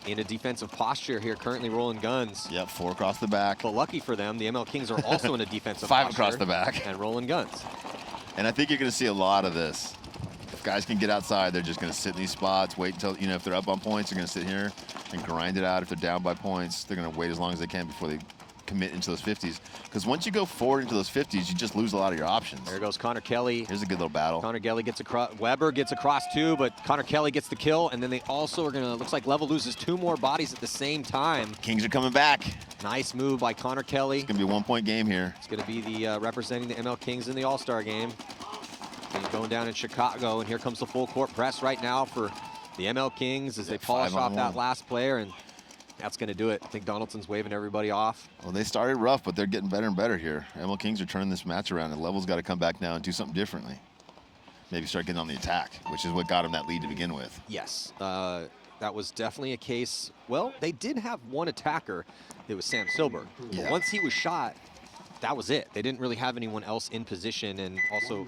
in a defensive posture here, currently rolling guns. Yep, 4 across the back. But lucky for them, the MLKings are also in a defensive 5 posture across the back. and rolling guns. And I think you're going to see a lot of this. If guys can get outside, they're just going to sit in these spots, wait until, you know, if they're up on points, they're going to sit here and grind it out. If they're down by points, they're going to wait as long as they can before they commit into those 50s. Because once you go forward into those 50s, you just lose a lot of your options. There goes Connor Kelly. Here's a good little battle. Connor Kelly gets across. Weber gets across too, but Connor Kelly gets the kill. And then they also are going to, looks like Level loses 2 more bodies at the same time. Kings are coming back. Nice move by Connor Kelly. It's going to be a 1-point game here. It's going to be the representing the MLKings in the All-Star game. He's going down in Chicago, and here comes the full court press right now for the MLKings as they polish off that last player, and that's going to do it. I think Donaldson's waving everybody off. Well, they started rough, but they're getting better and better here. MLKings are turning this match around, and Level's got to come back now and do something differently. Maybe start getting on the attack, which is what got him that lead to begin with. Yes, that was definitely a case. Well, they did have one attacker. It was Sam Silberg. Yeah. But once he was shot, that was it. They didn't really have anyone else in position, and also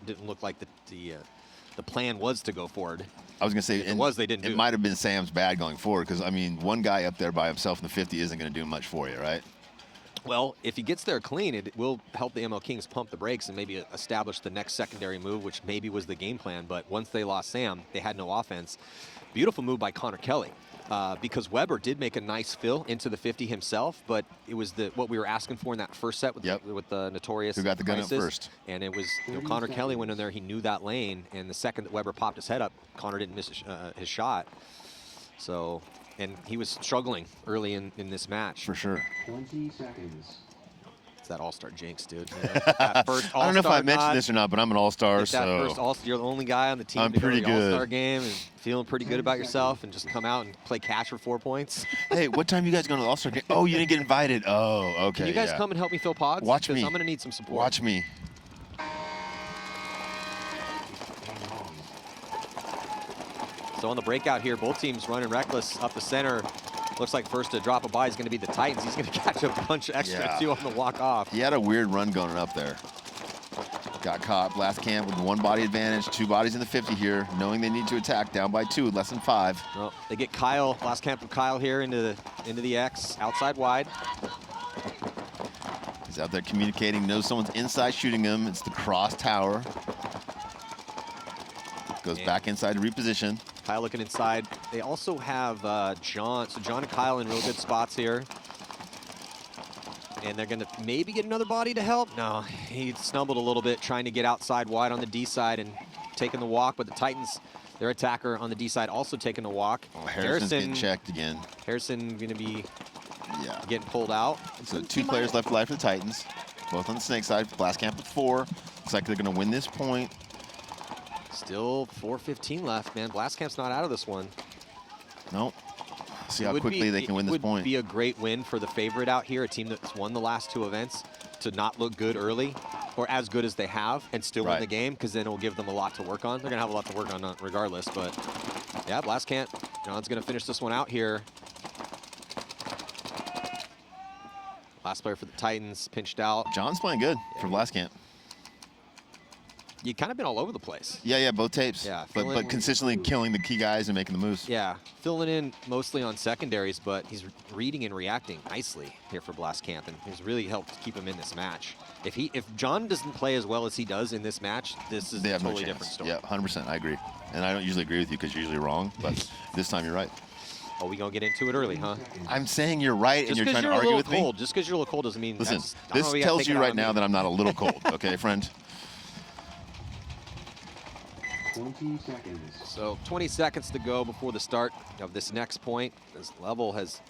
didn't look like the plan was to go forward. I was going to say, they didn't do it. Might have been Sam's bad going forward, because, I mean, one guy up there by himself in the 50 isn't going to do much for you, right? Well, if he gets there clean, it will help the MLKings pump the brakes and maybe establish the next secondary move, which maybe was the game plan. But once they lost Sam, they had no offense. Beautiful move by Connor Kelly. Because Weber did make a nice fill into the 50 himself, but it was what we were asking for in that first set with the notorious. Who got the gun up prices. first? And it was Connor Kelly went in there. He knew that lane, and the second that Weber popped his head up, Connor didn't miss his shot. So, and he was struggling early in this match. For sure. 20 seconds. It's that all-star jinx, dude. That first I don't know if I mentioned this or not, but I'm an all-star, so. You're the only guy on the team I'm to go to pretty the good. all-star game and feeling pretty good about yourself and just come out and play catch for 4 points. Hey, what time you guys going to the all-star game? Oh, you didn't get invited. Oh, okay. Can you guys come and help me fill pods? Watch me. I'm going to need some support. Watch me. So on the breakout here, both teams running reckless up the center. Looks like first to drop a by is going to be the Titans. He's going to catch a bunch extra too on the walk off. He had a weird run going up there. Got caught last camp with 1 body advantage, 2 bodies in the 50 here, knowing they need to attack down by 2, less than 5. Well, they get Kyle, last camp of Kyle here into the X, outside wide. He's out there communicating, knows someone's inside shooting him. It's the cross tower. Goes back inside to reposition. Kyle looking inside. They also have John. So John and Kyle in real good spots here. And they're going to maybe get another body to help. No, he stumbled a little bit trying to get outside wide on the D side and taking the walk. But the Titans, their attacker on the D side, also taking a walk. Oh, Harrison's getting checked again. Harrison going to be getting pulled out. So 2 players left alive for the Titans, both on the snake side. Blastcamp with 4. Looks like they're going to win this point. Still 4:15 left, man. Blastcamp's not out of this one. Nope. See how quickly they can win this point. It would be a great win for the favorite out here, a team that's won the last 2 events, to not look good early, or as good as they have, and still win the game, because then it'll give them a lot to work on. They're going to have a lot to work on regardless, but yeah, Blastcamp, John's going to finish this one out here. Last player for the Titans, pinched out. John's playing good for Blastcamp. You've kind of been all over the place. Yeah, both tapes. Yeah, but consistently killing the key guys and making the moves. Yeah, filling in mostly on secondaries, but he's reading and reacting nicely here for Blastcamp, and he's really helped keep him in this match. If John doesn't play as well as he does in this match, this is a totally different story. Yeah, 100%, I agree. And I don't usually agree with you because you're usually wrong, but this time you're right. Oh, we gonna get into it early, huh? I'm saying you're right, and you're trying to argue with me. Just because you're a little cold doesn't mean. Listen, this tells you right now that I'm not a little cold, okay, friend? 20 seconds. So 20 seconds to go before the start of this next point. This Level has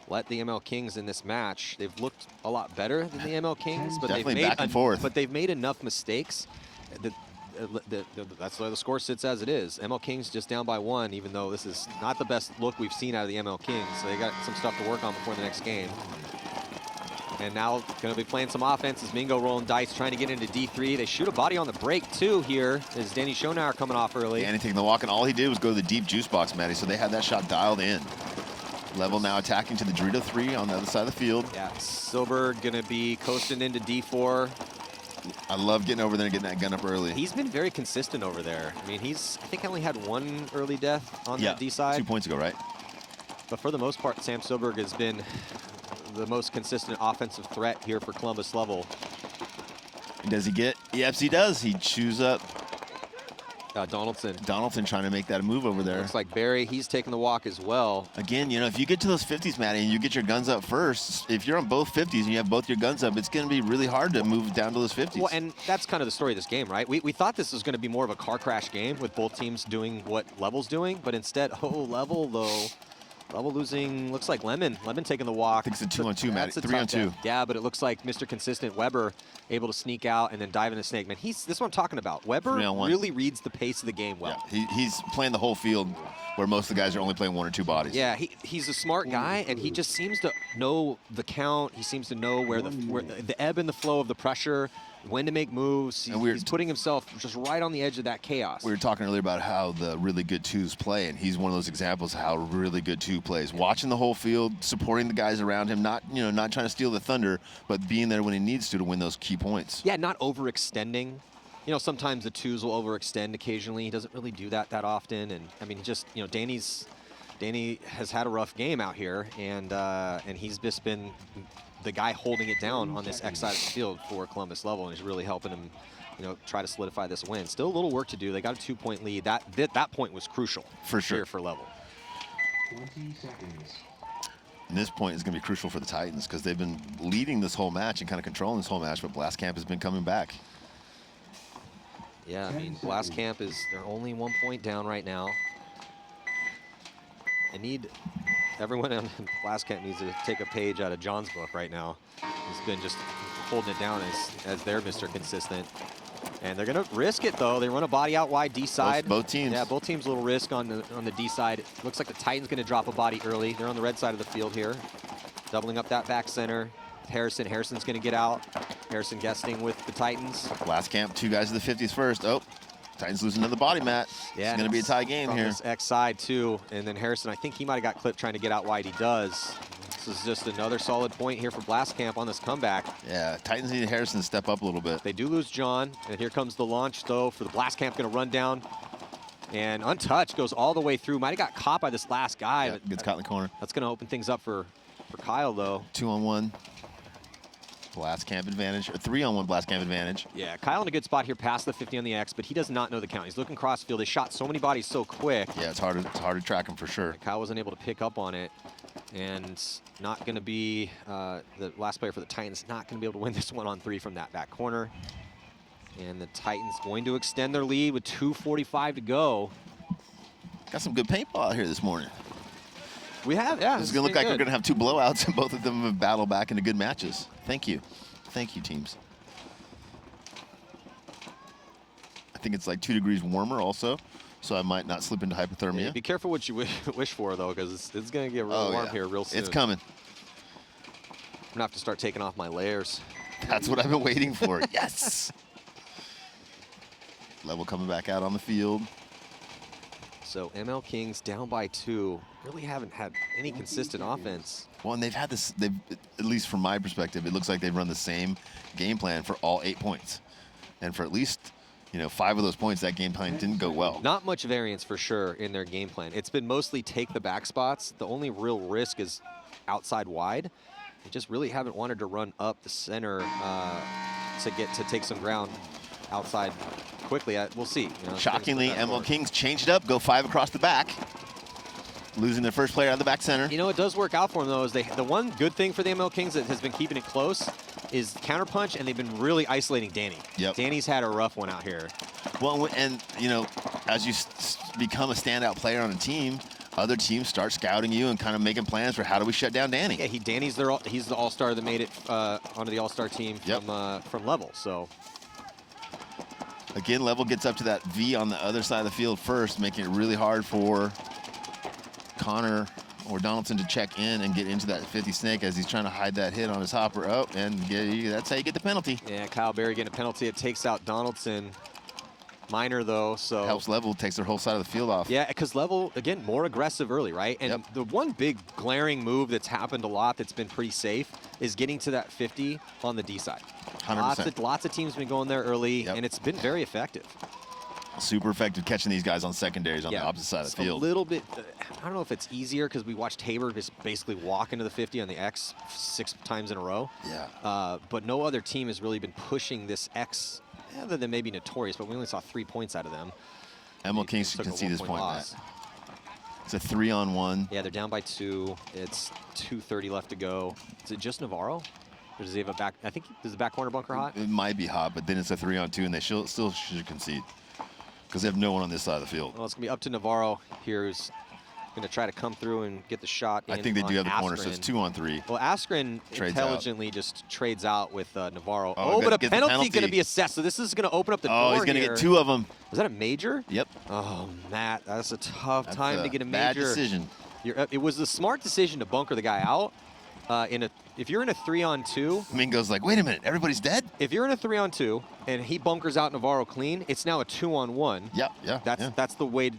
let the MLKings in this match. They've looked a lot better than the MLKings, but definitely back and forth. But they've made enough mistakes. That's why the score sits as it is. MLKings just down by 1, even though this is not the best look we've seen out of the MLKings. So they got some stuff to work on before the next game. And now going to be playing some offense as Mingo rolling dice, trying to get into D3. They shoot a body on the break, too, here, as Danny Schonauer coming off early. Danny taking the walk, and all he did was go to the deep juice box, Matty, so they had that shot dialed in. Level now attacking to the Dorito 3 on the other side of the field. Yeah, Silver gonna be coasting into D4. I love getting over there and getting that gun up early. He's been very consistent over there. I mean, I think only had one early death on that D side. 2 points ago, right? But for the most part, Sam Silberg has been the most consistent offensive threat here for Columbus Level. And does he get? Yes, he does. He chews up Donaldson. Donaldson trying to make that move over there. Looks like Barry, he's taking the walk as well. Again, you know, if you get to those 50s, Matty, and you get your guns up first, if you're on both 50s and you have both your guns up, it's going to be really hard to move down to those 50s. Well, and that's kind of the story of this game, right? We thought this was going to be more of a car crash game with both teams doing what Level's doing, but instead, Level, though, Level losing, looks like Lemon. Lemon taking the walk. I think it's a 2-on-2, Matty. 3-on-2. Yeah, but it looks like Mr. Consistent Weber able to sneak out and then dive in the snake. Man, this is what I'm talking about. Weber really reads the pace of the game well. Yeah, he's playing the whole field where most of the guys are only playing 1 or 2 bodies. Yeah, he's a smart guy, and he just seems to know the count. He seems to know where the ebb and the flow of the pressure, when to make moves. He's putting himself just right on the edge of that chaos. We were talking earlier about how the really good 2s play, and he's one of those examples of how really good 2 plays. Watching the whole field, supporting the guys around him, not trying to steal the thunder, but being there when he needs to win those key points. Yeah, not overextending. You know, sometimes the 2s will overextend occasionally. He doesn't really do that often. And I mean, Danny has had a rough game out here, and he's just been the guy holding it down on this X side of the field for Columbus Level, and he's really helping him, try to solidify this win. Still a little work to do. They got a 2-point lead. That point was crucial for sure here for Level. 20 seconds. And this point is going to be crucial for the Titans because they've been leading this whole match and kind of controlling this whole match, but Blastcamp has been coming back. Yeah, I mean, Blastcamp they're only 1 point down right now. Everyone on Blastcamp needs to take a page out of John's book right now. He's been just holding it down as their Mr. Consistent. And they're going to risk it, though. They run a body out wide D side. Both teams. Yeah, both teams a little risk on the D side. It looks like the Titans going to drop a body early. They're on the red side of the field here. Doubling up that back center. Harrison's going to get out. Harrison guesting with the Titans. Blastcamp, 2 guys to the 50s first. Oh, Titans losing another body, Matt. Yeah, it's going to be a tie game from here. This X side, too. And then Harrison, I think he might have got clipped trying to get out wide. He does. This is just another solid point here for Blastcamp on this comeback. Yeah, Titans need Harrison to step up a little bit. They do lose John, and here comes the launch, though, for the Blastcamp. Going to run down. And untouched, goes all the way through. Might have got caught by this last guy. Yeah, gets caught in the corner. That's going to open things up for Kyle, though. 2-on-1. Blastcamp advantage, or 3-on-1 Blastcamp advantage. Yeah, Kyle in a good spot here past the 50 on the X, but he does not know the count. He's looking cross field. They shot so many bodies so quick. Yeah, it's hard to track him for sure. And Kyle wasn't able to pick up on it, and not going to be the last player for the Titans. Not going to be able to win this 1-on-3 from that back corner. And the Titans going to extend their lead with 2:45 to go. Got some good paintball out here this morning. We have, yeah. It's going to look like we're going to have 2 blowouts, and both of them have battled back into good matches. Thank you. Thank you, teams. I think it's like 2 degrees warmer also, so I might not slip into hypothermia. Yeah, be careful what you wish for, though, because it's going to get real warm here real soon. It's coming. I'm going to have to start taking off my layers. That's what I've been waiting for. Yes! Level coming back out on the field. So MLKings down by 2. Really haven't had any consistent offense. Well, and they've had this, at least from my perspective, it looks like they've run the same game plan for all 8 points. And for at least, 5 of those points, that game plan didn't go well. Not much variance for sure in their game plan. It's been mostly take the back spots. The only real risk is outside wide. They just really haven't wanted to run up the center to take some ground outside quickly. We'll see. Shockingly, MLKings changed up, go 5 across the back. Losing their first player out of the back center. It does work out for them, though, is the one good thing for the MLKings that has been keeping it close is counterpunch, and they've been really isolating Danny. Yep. Danny's had a rough one out here. Well, and, as you become a standout player on a team, other teams start scouting you and kind of making plans for how do we shut down Danny. Yeah, he's the all-star that made it onto the all-star team from Level, so. Again, Level gets up to that V on the other side of the field first, making it really hard for Connor or Donaldson to check in and get into that 50 snake as he's trying to hide that hit on his hopper. That's how you get the penalty. Yeah, Kyle Berry getting a penalty. It takes out Donaldson. minor though, so Helps Level, takes their whole side of the field off. yeah, because Level again more aggressive early, right? And Yep. the one big glaring move that's happened a lot that's been pretty safe is getting to that 50 on the D side. 100%. Lots of teams have been going there early, Yep. and it's been very effective. Super effective catching these guys on secondaries on the opposite side of the field. A little bit, I don't know if it's easier because we watched Tabor just basically walk into the 50 on the X 6 times in a row. Yeah. But no other team has really been pushing this X, other than maybe Notorious, but we only saw 3 points out of them. MLKings Took a can see this 1-point point, loss. Matt. It's a 3-on-1. Yeah, they're down by 2. It's 2:30 left to go. Is it just Navarro? Or does he have a back? I think, does the back corner bunker hot? It might be hot, but then it's a 3-on-2, and they still should concede because they have no one on this side of the field. Well, it's going to be up to Navarro here, who's going to try to come through and get the shot in. I think they do have the corner, so Askren. it's 2-on-3. Well, Askren Trades intelligently just trades out with Navarro. Oh, But a gets the penalty going to be assessed, so this is going to open up the door. Oh, he's going to here. get 2 of them. Was that a major? Yep. Oh, Matt, that's a tough That's time a to get a bad major. decision. It was the smart decision to bunker the guy out. If you're in a 3-on-2, Mingo's like, wait a minute, everybody's dead? if you're in a 3-on-2 and he bunkers out Navarro clean, it's now a 2-on-1. Yep, yeah. That's the way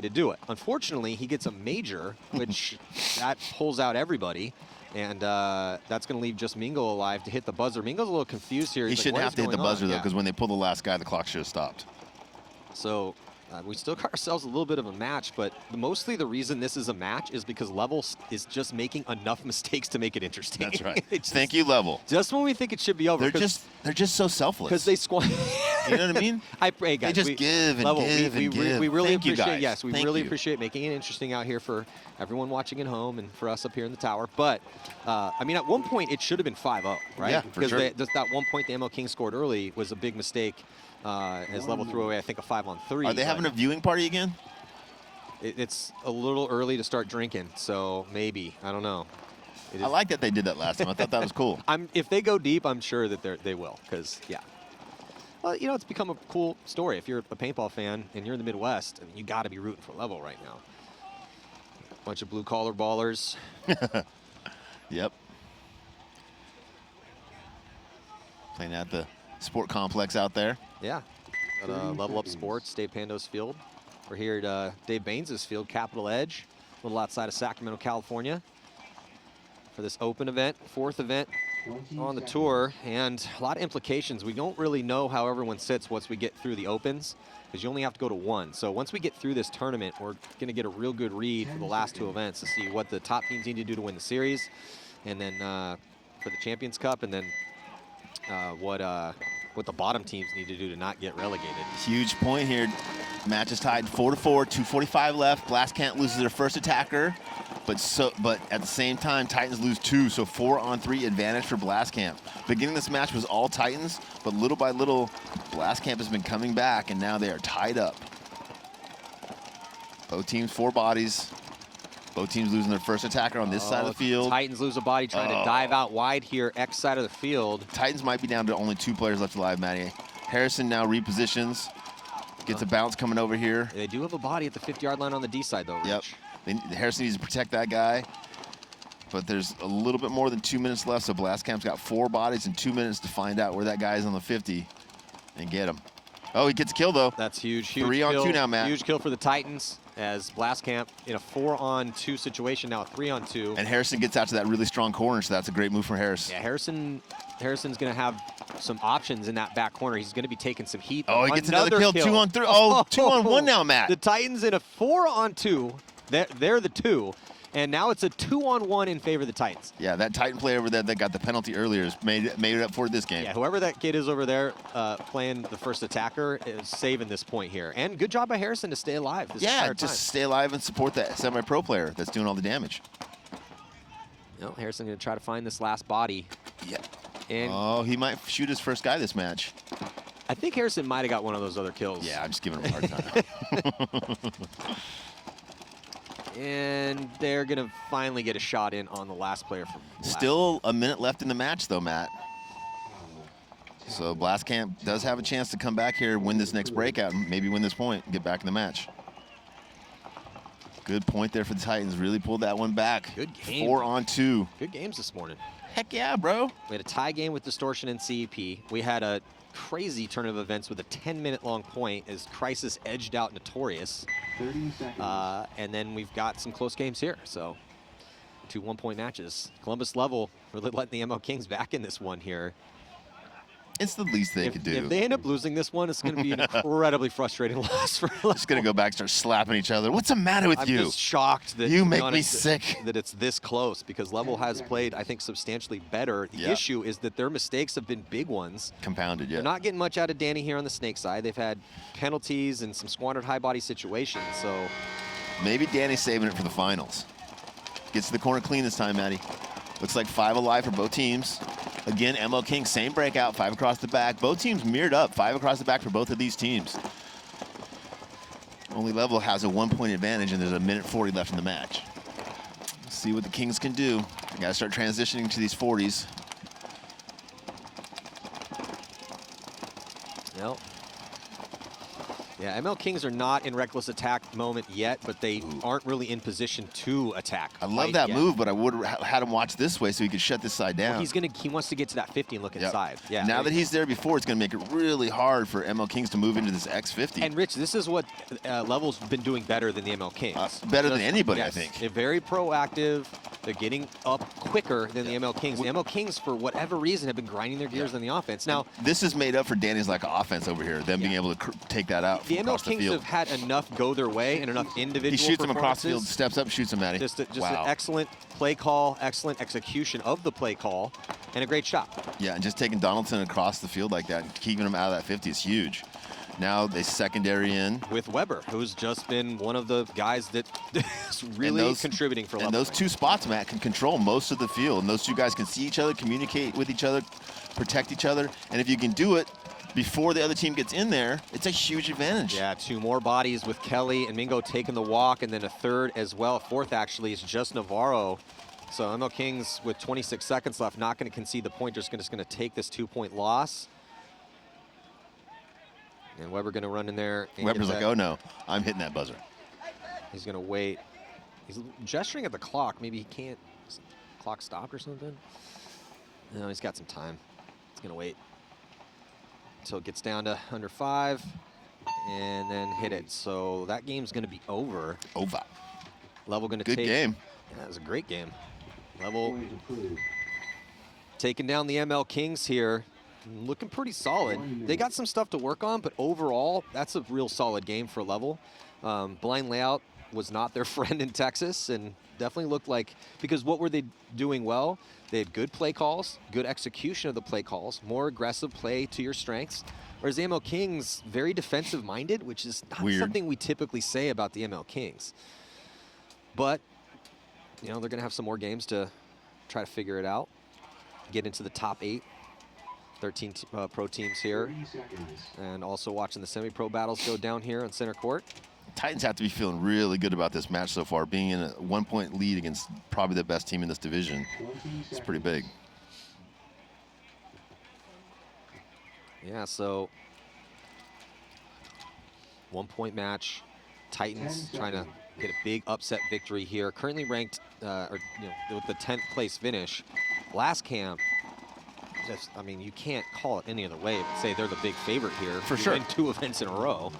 to do it. Unfortunately, he gets a major, which that pulls out everybody, and that's going to leave just Mingo alive to hit the buzzer. Mingo's a little confused here. He He's like, shouldn't "What have is to hit the going on?" buzzer, though, Yeah. because when they pull the last guy, the clock should have stopped. So we still got ourselves a little bit of a match, but mostly the reason this is a match is because Level is just making enough mistakes to make it interesting. That's right. It's Thank you, Level. just when we think it should be over. They're just so selfless. Because they squat. You know what I mean? Hey guys, They just give and Level, give we and give. We really Thank you, appreciate. guys. Yes, we Thank really you. appreciate making it interesting out here for everyone watching at home and for us up here in the tower. But I mean, at one point it should have been 5-0, right? Yeah, for because sure. just that one point the MLKings scored early was a big mistake. As Level threw away, I think, a 5-on-3. Are they having a viewing party again? It's a little early to start drinking, so maybe, I don't know. I like that they did that last time. I thought that was cool. If they go deep, I'm sure that they will, because yeah. Well, you know, it's become a cool story. If you're a paintball fan and you're in the Midwest, I mean, you got to be rooting for Level right now. Bunch of blue collar ballers. Yep. Playing at the sport complex out there. Yeah. At Level Up Sports, Dave Pando's field. We're here at Dave Baines' field, Capitol Edge, a little outside of Sacramento, California, for this open event, 4th event on the tour, and a lot of implications. We don't really know how everyone sits once we get through the opens, because you only have to go to 1. So once we get through this tournament, we're going to get a real good read for the last 2 events to see what the top teams need to do to win the series, and then for the Champions Cup, and then what the bottom teams need to do to not get relegated. Huge point here. Match is tied 4-4, 2:45 left. Blastcamp loses their first attacker, but at the same time, Titans lose 2, so 4-on-3 advantage for Blastcamp. Beginning this match was all Titans, but little by little, Blastcamp has been coming back, and now they are tied up. Both teams 4 bodies. Both teams losing their first attacker on this side of the field. Titans lose a body trying to dive out wide here, X side of the field. Titans might be down to only 2 players left alive, Matty. Harrison now repositions. Gets a bounce coming over here. They do have a body at the 50-yard line on the D side, though, Rich. Yep. Harrison needs to protect that guy. But there's a little bit more than 2 minutes left, so Blastcamp's got 4 bodies and 2 minutes to find out where that guy is on the 50 and get him. Oh, he gets a kill, though. That's huge. 3 on 2 now, Matt. Huge kill for the Titans as Blastcamp in a 4-on-2 situation, now a 3-on-2. And Harrison gets out to that really strong corner, so that's a great move from Harris. Yeah, Harrison's going to have some options in that back corner. He's going to be taking some heat. Oh, he gets another kill. 2-on-3. Oh, 2-on-1 now, Matt. The Titans in a 4-on-2. They're the 2. And now it's a 2-on-1 in favor of the Titans. Yeah, that Titan player over there that got the penalty earlier has made it up for this game. Yeah, whoever that kid is over there playing the first attacker is saving this point here. And good job by Harrison to stay alive this entire time. Just stay alive and support that semi-pro player that's doing all the damage. No, Harrison going to try to find this last body. Yeah. And oh, he might shoot his first guy this match. I think Harrison might have got one of those other kills. Yeah, I'm just giving him a hard time. And they're going to finally get a shot in on the last player. Still a minute left in the match, though, Matt. So Blastcamp does have a chance to come back here, win this next breakout, and maybe win this point and get back in the match. Good point there for the Titans. Really pulled that one back. Good game. 4 on 2. Good games this morning. Heck yeah, bro. We had a tie game with Distortion and CEP. We had a crazy turn of events with a 10-minute long point as Crisis edged out Notorious. 30 seconds. And then we've got some close games here. So 2 one-point matches. Columbus Level really letting the MLKings back in this one here. It's the least they could do. If they end up losing this one, it's going to be an incredibly frustrating loss for Level. Just going to go back and start slapping each other. What's the matter with I'm you? just shocked that You to be make me honest, sick. that it's this close because Level has played, I think, substantially better. The Yeah. issue is that their mistakes have been big ones. Compounded, yeah. They're not getting much out of Danny here on the Snake side. They've had penalties and some squandered high body situations. So Maybe Danny's saving it for the finals. Gets to the corner clean this time, Maddie. Looks like 5 alive for both teams. Again, MLKings, same breakout, 5 across the back. Both teams mirrored up, 5 across the back for both of these teams. Only Level has a 1-point advantage, and there's a minute 40 left in the match. Let's see what the Kings can do. Got to start transitioning to these 40s. Well, yeah, MLKings are not in reckless attack moment yet, but they aren't really in position to attack. I love right that yet. move, but I would have had him watch this way so he could shut this side down. Well, he wants to get to that 50 and look Yep. inside. Yeah. Now that he's there before, it's going to make it really hard for MLKings to move into this X50. And Rich, this is what Level's been doing better than the MLKings. Better than anybody, Yes, I think. They're very proactive. They're getting up quicker than the MLKings. The MLKings, for whatever reason, have been grinding their gears on the offense. Now, This is made up for Danny's lack of offense over here, them being able to take that out the from across the MLKings field. have had enough go their way and enough individual He shoots him across the field, performances. steps up, shoots him, Maddie. Just Wow. an excellent play call, excellent execution of the play call, and a great shot. Yeah, and just taking Donaldson across the field like that and keeping him out of that 50 is huge. Now they secondary in. With Weber, who's just been one of the guys that is really those- contributing for And Level. those 2 spots, Matt, can control most of the field. And those 2 guys can see each other, communicate with each other, protect each other. And if you can do it before the other team gets in there, it's a huge advantage. Yeah, 2 more bodies with Kelly and Mingo taking the walk, and then a third as well. A fourth, actually, is just Navarro. So MLKings, with 26 seconds left, not going to concede the point. Just going to take this 2-point loss. And Weber going to run in there. And Weber's get like, that. oh no, I'm hitting that buzzer. He's going to wait. He's gesturing at the clock. Maybe he can't. Is the clock stopped or something? No, he's got some time. He's going to wait until it gets down to under 5 and then hit it. So that game's going to be over. Over. Level going to Good take. game. Yeah, it was a great game. Level Point approved. taking down the MLKings here. Looking pretty solid. They got some stuff to work on, but overall, that's a real solid game for Level. Blind layout was not their friend in Texas, and definitely looked like, because what were they doing well? They had good play calls, good execution of the play calls, more aggressive play to your strengths. Whereas the MLKings, very defensive-minded, which is not Weird. something we typically say about the MLKings. But, you know, they're going to have some more games to try to figure it out, get into the top 8. 13 pro teams here, 30 seconds. and also watching the semi-pro battles go down here on center court. Titans have to be feeling really good about this match so far, being in a 1-point lead against probably the best team in this division. 20 It's pretty seconds. big. Yeah, so 1-point match. Titans 10 trying to seconds. get a big upset victory here. Currently ranked, with the 10th place finish. Last camp, just, I mean, you can't call it any other way but say they're the big favorite here. For You sure. win 2 events in a row.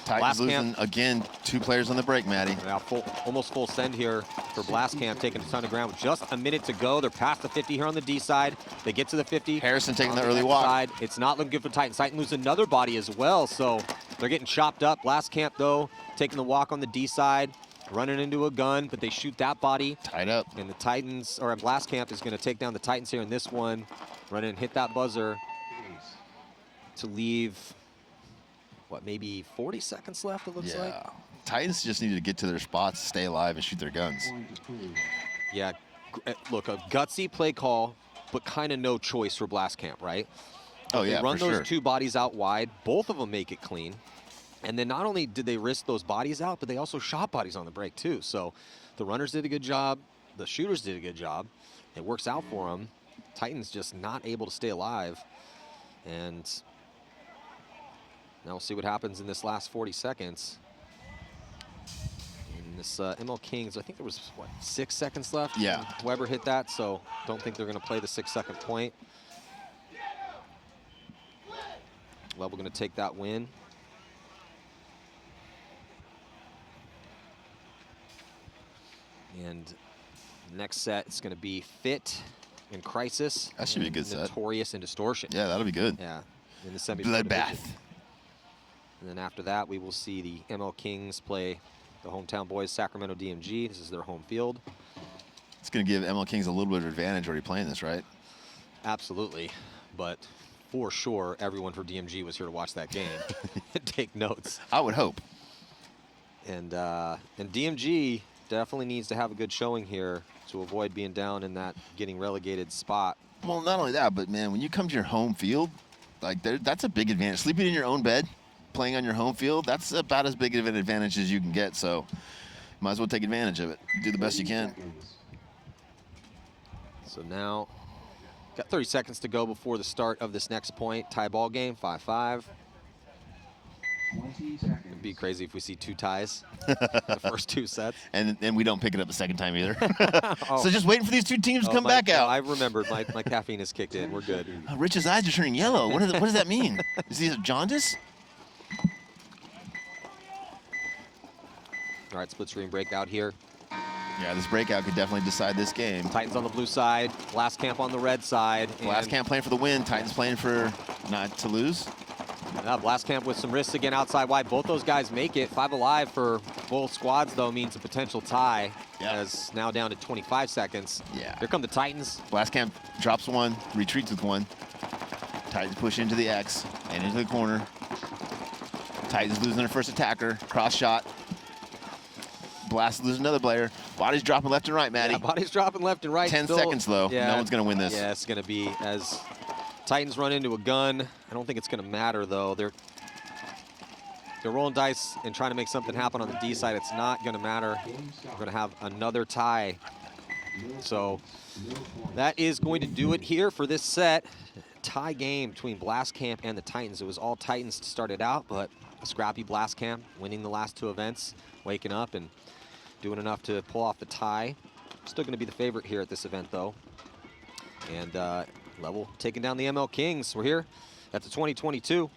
Titans Last losing camp. again, 2 players on the break, Maddie. Now almost full send here for Blastcamp, taking a ton of ground with just a minute to go. They're past the 50 here on the D side. They get to the 50. Harrison taking On the early X walk. Side. It's not looking good for Titans. Titans lose another body as well, so they're getting chopped up. Blastcamp, though, taking the walk on the D side, running into a gun, but they shoot that body. Tied up. And the Titans, or Blastcamp is going to take down the Titans here in this one. Run in and hit that buzzer to leave, what, maybe 40 seconds left, it looks like? Yeah. Titans just need to get to their spots, stay alive, and shoot their guns. Point approved. Yeah, look, a gutsy play call, but kind of no choice for Blastcamp, right? Oh, They yeah, run for those sure. 2 bodies out wide. Both of them make it clean. And then not only did they risk those bodies out, but they also shot bodies on the break, too. So the runners did a good job. The shooters did a good job. It works out for them. Titans just not able to stay alive. And now we'll see what happens in this last 40 seconds. And this MLKings, I think there was, what, 6 seconds left? Yeah. when Weber hit that, so don't think they're going to play the 6-second point. Level going to take that win. And next set is going to be Fit and Crisis. That should be a good set. Notorious and Distortion. Yeah, that'll be good. Yeah, in the semi. Bloodbath. And then after that, we will see the MLKings play the hometown boys, Sacramento DMG. This is their home field. It's going to give MLKings a little bit of advantage already playing this, right? Absolutely, but for sure, everyone for DMG was here to watch that game and take notes. I would hope. And DMG definitely needs to have a good showing here to avoid being down in that getting relegated spot. Well, not only that, but man, when you come to your home field, like that's a big advantage. Sleeping in your own bed, playing on your home field, that's about as big of an advantage as you can get. So, might as well take advantage of it. Do the best you can. So now, got 30 seconds to go before the start of this next point. Tie ball game, 5-5. 20 seconds. It'd be crazy if we see 2 ties the first 2 sets. And we don't pick it up the second time either. Oh. So just waiting for these two teams to come back out. I remembered my caffeine has kicked in. We're good. Oh, Rich's eyes are turning yellow. What does that mean? Is he a jaundice? All right, split screen breakout here. Yeah, this breakout could definitely decide this game. Titans on the blue side, Blast Camp on the red side. Blast Camp playing for the win. Titans playing for not to lose. Blast Camp with some risks again outside wide. Both those guys make it. 5 alive for both squads, though, means a potential tie. Yeah. As now down to 25 seconds. Yeah. Here come the Titans. Blast Camp drops one, retreats with one. Titans push into the X and into the corner. Titans losing their first attacker. Cross shot. Blast loses another player. Bodies dropping left and right, Maddie. Yeah, bodies dropping left and right. 10 still. seconds, though. Yeah. No one's going to win this. Yeah, it's going to be as Titans run into a gun. I don't think it's going to matter, though. They're rolling dice and trying to make something happen on the D side. It's not going to matter. We're going to have another tie. So that is going to do it here for this set. Tie game between Blast Camp and the Titans. It was all Titans to start it out, but a scrappy Blast Camp winning the last 2 events, waking up and doing enough to pull off the tie. Still going to be the favorite here at this event, though. And Level taking down the MLKings. We're here at the 2022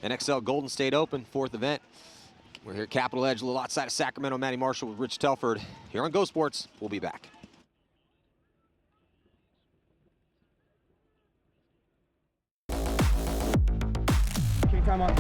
NXL Golden State Open, 4th event. We're here at Capitol Edge, a little outside of Sacramento. Matty Marshall with Rich Telford here on Go Sports. We'll be back. King time on.